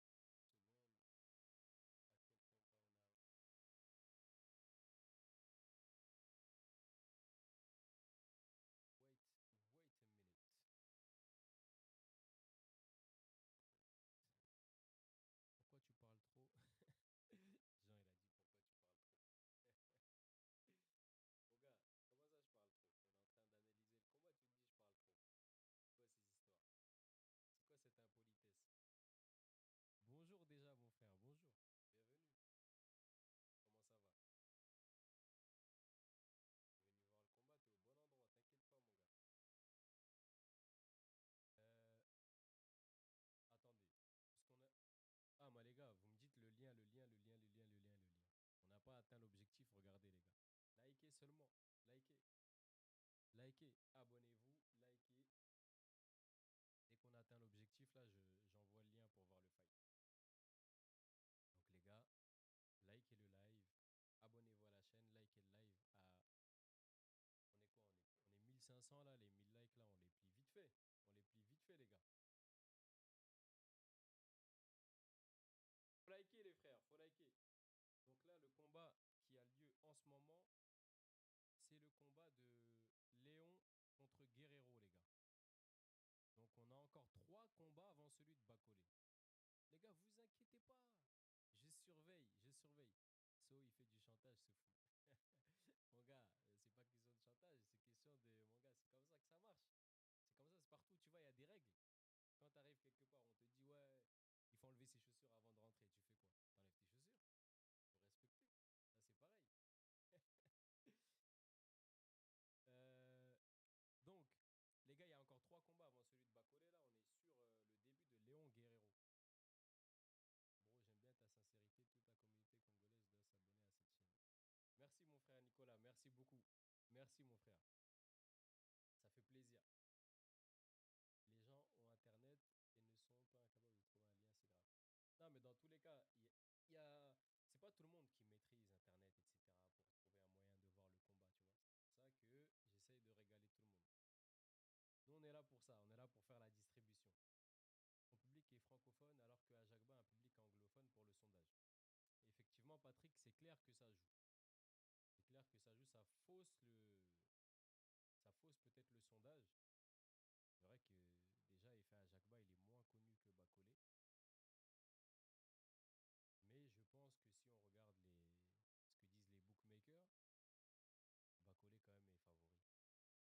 Je vais vous dire à quel combat on en est actuellement. Je démarre ça. Tac, tac, parce que j'ai mis pause là, j'étais en train de discuter avec vous. N'étiez pas devant la soirée. Seconde. À quel combat on arrive? Wait, wait a minute. Pourquoi tu parles trop? Jean, il a dit pourquoi tu parles trop. Mon gars, comment ça je parle trop? On est en train d'analyser le combat, tu me dis je parle trop. C'est quoi ces histoires? C'est quoi cette impolitesse? Bonjour déjà mon frère, bonjour. Bienvenue. Comment ça va? T'es venu voir le combat, t'es au bon endroit, t'inquiète pas mon gars. Euh, Attendez, puisqu'on a... Ah, moi les gars, vous me dites le lien, le lien, le lien, le lien, le lien, le lien. On n'a pas atteint l'objectif, regardez les gars. Likez seulement, likez. Likez, abonnez-vous, likez. Dès qu'on atteint l'objectif, là, j'envoie le lien pour voir le fight. Donc les gars, likez le live, abonnez-vous à la chaîne, likez le live. On est quoi? On est 1500 là, les 1000 likes là, on les plie vite fait. On les plie vite fait les gars. Faut liker les frères, faut liker. Donc là, le combat qui a lieu en ce moment, c'est le combat de Léon contre Guerrero, les gars. Donc on a encore 3 combats avant celui de Bakole. Les gars, vous inquiétez pas. Je surveille, je surveille. So, il fait du chantage, ce fou. Mon gars, c'est pas question de chantage, c'est question de... Mon gars, c'est comme ça que ça marche. C'est comme ça, c'est partout. Tu vois, il y a des règles. Quand tu arrives quelque part, on te dit, ouais, il faut enlever ses chaussures avant de rentrer. Tu fais quoi? T'enlèves tes chaussures. Faut respecter. Là, c'est pareil. Euh, donc, les gars, il y a encore 3 combats avant celui de Bakole. Là, on est sur le début de Léon Guerrero. Bro, j'aime bien ta sincérité. Toute la communauté congolaise doit s'abonner à cette chaîne. Merci, mon frère Nicolas. Merci beaucoup. Merci, mon frère. Ça fait plaisir. Les gens ont Internet et ne sont pas incapables de trouver un lien, c'est grave. Non, mais dans tous les cas, il y a... c'est pas tout le monde qui maîtrise Internet, etc., pour trouver un moyen de voir le combat, tu vois. C'est pour ça que j'essaye de régaler tout le monde. Nous, on est là pour ça. On est là pour faire la distribution. Ton public est francophone, alors Patrick, c'est clair que ça joue. C'est clair que ça joue, ça fausse peut-être le sondage. C'est vrai que déjà, Efe Ajagba, il est moins connu que Bakole. Mais je pense que si on regarde ce que disent les bookmakers, Bakole quand même est favori. Je pense qu'il est large favori.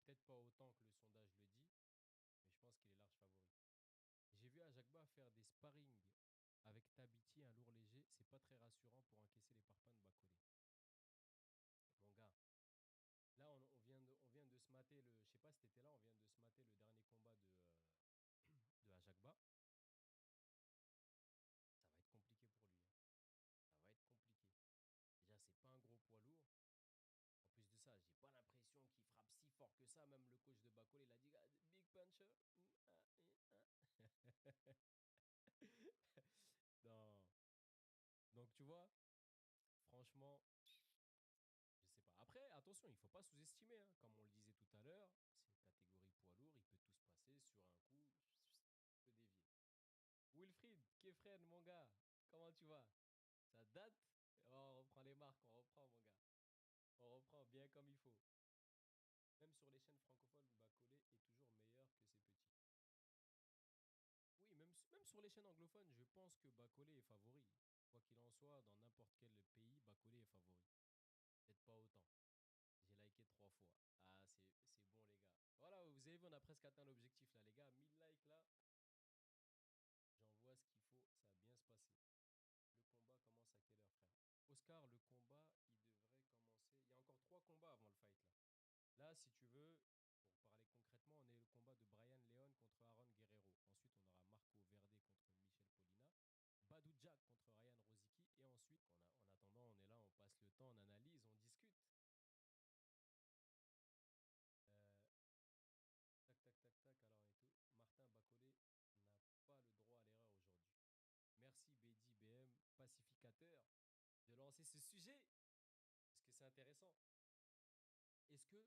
Peut-être pas autant que le sondage le dit, mais je pense qu'il est large favori. J'ai vu Ajagba faire des sparring avec Tabiti, un lourd léger. C'est pas très rassurant pour encaisser les parpaings de Bakole. Mon gars, là on vient de se mater le. Je sais pas si t'étais là, on vient de se mater le dernier combat de Ajagba. Ça va être compliqué pour lui, hein. Ça va être compliqué. Déjà, c'est pas un gros poids lourd. En plus de ça, j'ai pas l'impression qu'il frappe si fort que ça. Même le coach de Bakole, il a dit Big puncher. Non. Donc, tu vois, franchement, je sais pas. Après, attention, il faut pas sous-estimer, hein. Comme on le disait tout à l'heure, c'est catégorie poids lourd. Il peut tout se passer sur un coup. Il peut dévier. Wilfried, Kefren, mon gars, comment tu vas? Ça date? Oh, on reprend les marques, on reprend, mon gars. On reprend bien comme il faut. Même sur les chaînes francophones, Bakole est toujours meilleur que ses petits. Oui, même sur les chaînes anglophones, je pense que Bakole est favori. Quoi qu'il en soit, dans n'importe quel pays, Bakole est favori. Peut-être pas autant. J'ai liké 3 fois. Ah, c'est bon, les gars. Voilà, vous avez vu, on a presque atteint l'objectif, là, les gars. 1000 likes, là. J'envoie ce qu'il faut. Ça va bien se passer. Le combat commence à quelle heure, frère? Oscar, le combat, il devrait commencer. Il y a encore 3 combats avant le fight, là. Là, si tu veux, pour parler concrètement, on est le combat de Brian Leon contre Aaron Guerrero. Ensuite, on aura Marco Verde contre Michel Polina. Badou Jack contre Ryan Rosicky. Et ensuite, en attendant, on est là, on passe le temps, on analyse, on discute. Tac, tac, tac, tac, alors et tout. Martin Bakole n'a pas le droit à l'erreur aujourd'hui. Merci Bedi BM, pacificateur, de lancer ce sujet. Parce que c'est intéressant. Est-ce que,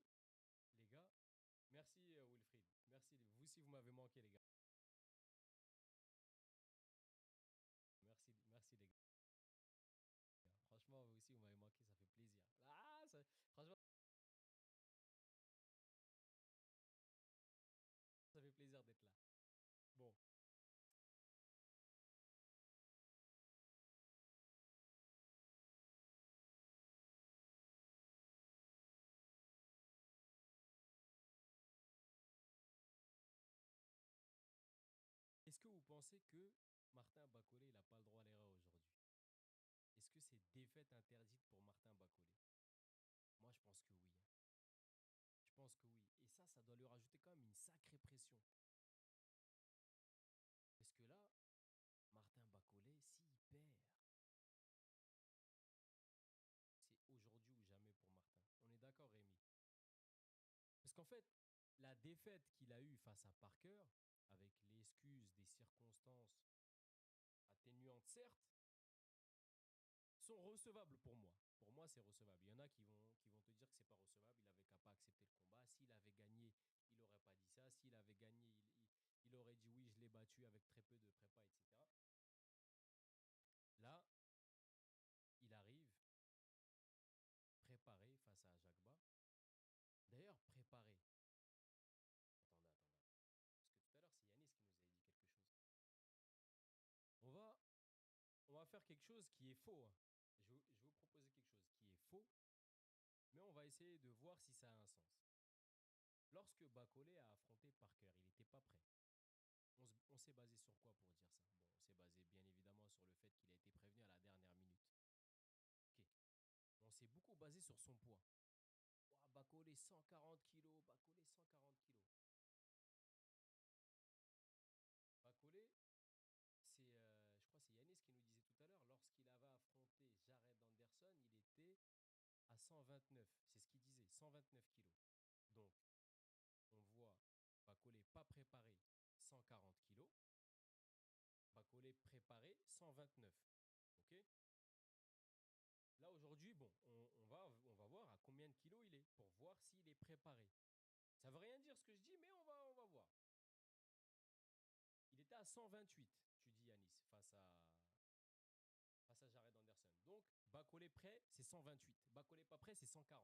les gars, merci Wilfried, merci vous aussi vous m'avez manqué les gars. Merci les gars. Franchement, vous aussi vous m'avez manqué, ça fait plaisir. Ah, franchement, ça fait plaisir d'être là. Bon. Est-ce que vous pensez que Martin Bakole n'a pas le droit à l'erreur aujourd'hui? Est-ce que c'est défaite interdite pour Martin Bakole? Moi, je pense que oui, hein. Je pense que oui. Et ça doit lui rajouter quand même une sacrée pression. Parce que là, Martin Bakole, s'il perd, c'est aujourd'hui ou jamais pour Martin. On est d'accord, Rémi? Parce qu'en fait, la défaite qu'il a eue face à Parker, avec l'excuse des circonstances atténuantes, certes, sont recevables pour moi. Pour moi, c'est recevable. Il y en a qui vont te dire que c'est pas recevable. Il avait qu'à pas accepter le combat. S'il avait gagné, il n'aurait pas dit ça. S'il avait gagné, il aurait dit oui, je l'ai battu avec très peu de prépa, etc. Là, il arrive préparé face à Ajagba. D'ailleurs, préparé. Attendez. Parce que tout à l'heure, c'est Yanis qui nous avait dit quelque chose. On va faire quelque chose qui est faux, hein. Je vais vous proposer quelque chose qui est faux, mais on va essayer de voir si ça a un sens. Lorsque Bakole a affronté Parker, il n'était pas prêt. On s'est basé sur quoi pour dire ça? Bon, on s'est basé bien évidemment sur le fait qu'il a été prévenu à la dernière minute. Ok. On s'est beaucoup basé sur son poids. Wow, Bakole 140 kilos, Bakole 140 kilos. Bakole, je crois que c'est Yanis qui nous disait tout à l'heure, lorsqu'il avait affronté Jared Anderson, il était à 129. C'est ce qu'il disait, 129 kilos. Donc, on voit Bakole pas préparé, 140 kilos. Bakole préparé, 129. OK? Là, aujourd'hui, bon, on va voir à combien de kilos il est pour voir s'il est préparé. Ça ne veut rien dire ce que je dis, mais on va voir. Il était à 128, tu dis Yanis, face à Jared Anderson. Bakole prêt, c'est 128. Bakole pas prêt, c'est 140.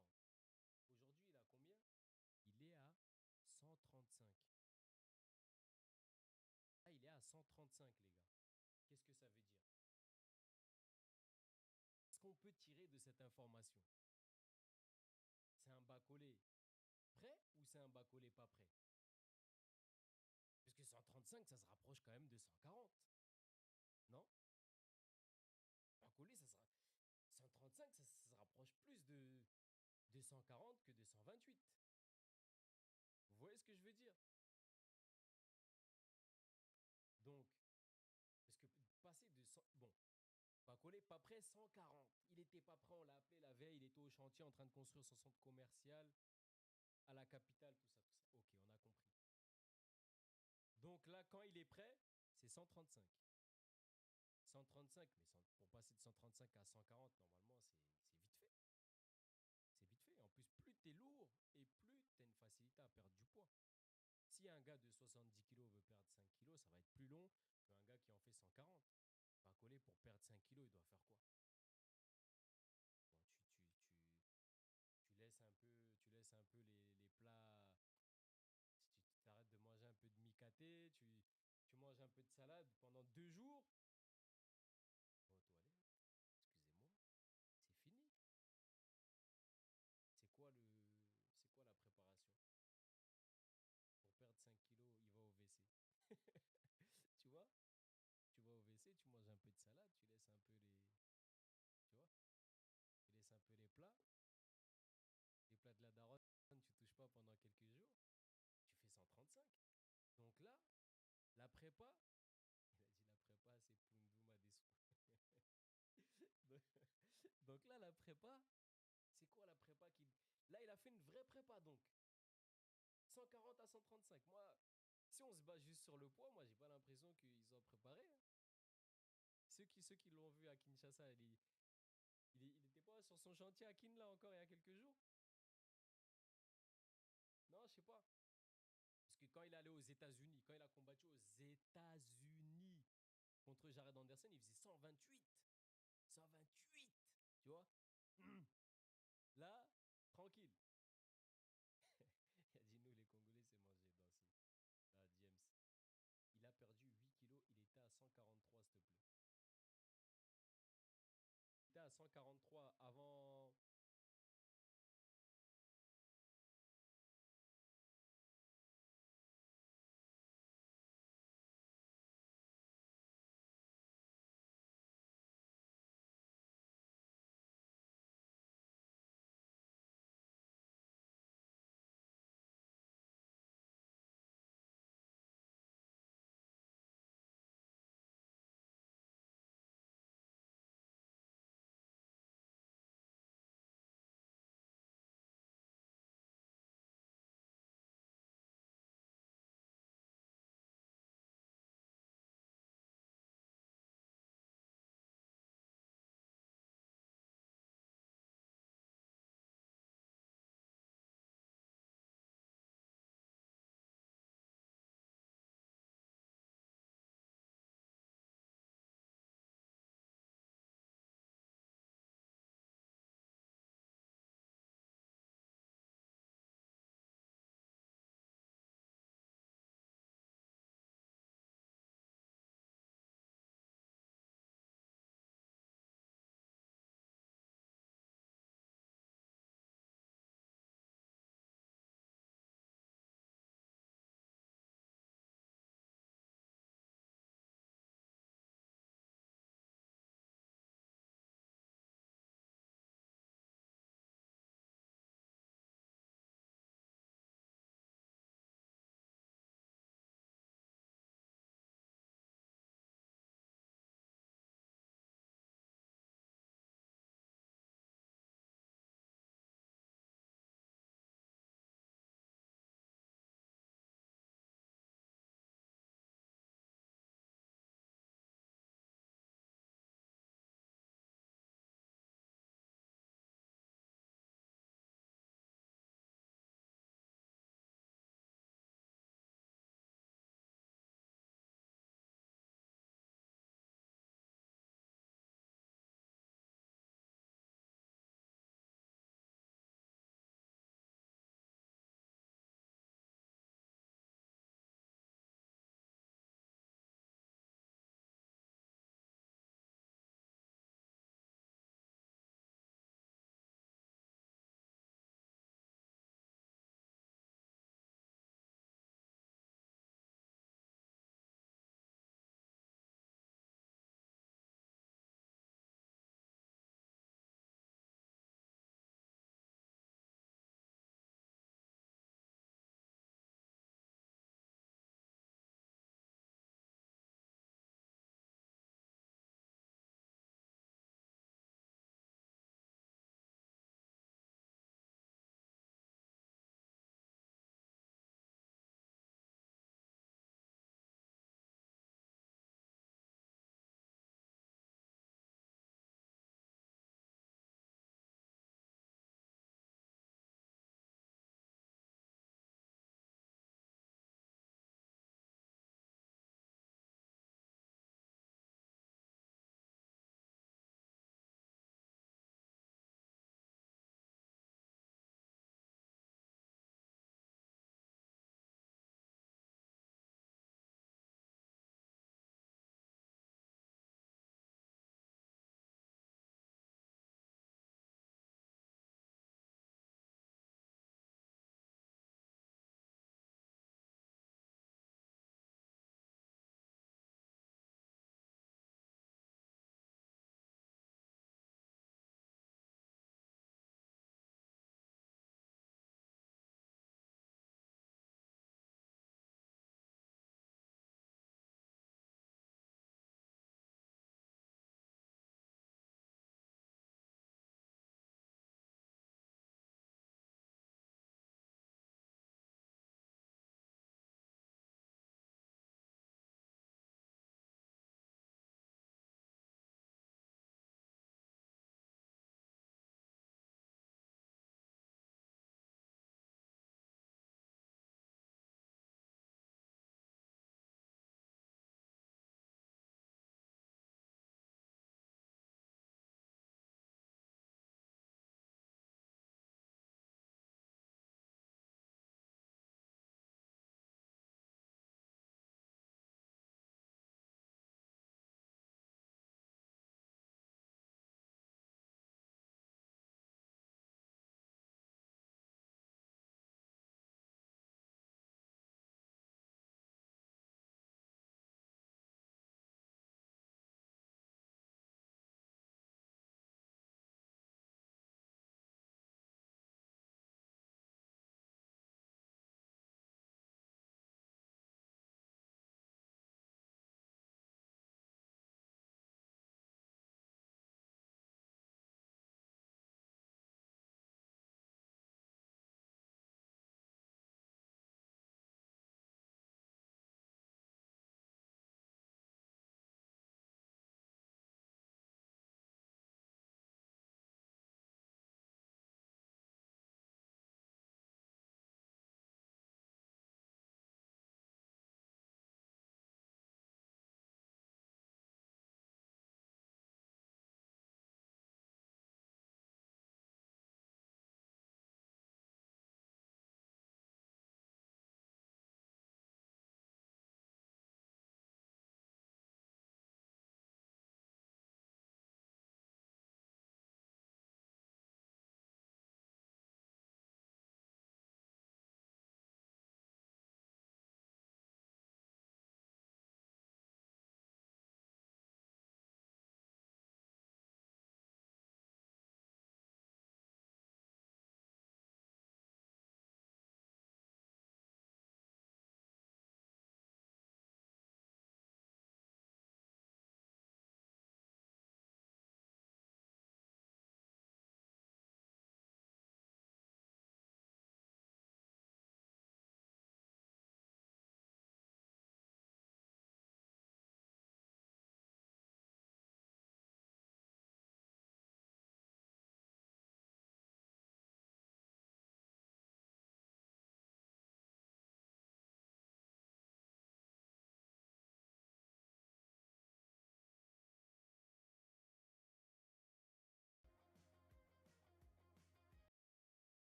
Aujourd'hui, il a combien? Il est à 135. Ah, il est à 135, les gars. Qu'est-ce que ça veut dire? Qu'est-ce qu'on peut tirer de cette information? C'est un Bakole prêt ou c'est un Bakole pas prêt? Parce que 135, ça se rapproche quand même de 140. Non? Bakole, ça sera 135, ça se rapproche plus de 140 que de 128. Vous voyez ce que je veux dire? Donc, parce que passer de 100... Bon, Bakole pas prêt, 140. Il était pas prêt, on l'a appelé la veille, il était au chantier en train de construire son centre commercial à la capitale, tout ça, tout ça. Ok, on a compris. Donc là, quand il est prêt, c'est 135. 135, mais pour passer de 135 à 140, normalement, c'est vite fait. C'est vite fait. En plus, plus tu es lourd et plus tu as une facilité à perdre du poids. Si un gars de 70 kilos veut perdre 5 kilos, ça va être plus long qu'un gars qui en fait 140. Bakole, pour perdre 5 kilos, il doit faire quoi? Bon, tu laisses un peu les plats. Tu t'arrêtes de manger un peu de micaté, tu manges un peu de salade pendant 2 jours. Tu vas aux toilettes. Excusez-moi, c'est fini. C'est quoi c'est quoi la préparation? Pour perdre 5 kilos, il va au WC. Tu vois? Tu vas au WC, tu manges un peu de salade, tu laisses un peu tu vois? Tu laisses un peu les plats de la daronne, tu touches pas pendant quelques jours, tu fais 135. Donc là, la prépa, il a dit la prépa, c'est Pundu Madesou. donc, donc là, la prépa, c'est quoi la prépa qui... Là, il a fait une vraie prépa, donc. 140 à 135. Moi, si on se base juste sur le poids, moi, j'ai pas l'impression qu'ils ont préparé. Hein. Ceux qui l'ont vu à Kinshasa, il était pas sur son chantier à Kin, là, encore, il y a quelques jours? Non, je sais pas. Parce que quand il est allé aux États-Unis, quand il a combattu aux États-Unis contre Jared Anderson, il faisait 128. 128, tu vois? Là, tranquille. Il a dit, nous, les Congolais, c'est manger, danser. Là, James. Il a perdu 8 kilos. Il était à 143, s'il te plaît. Il était à 143.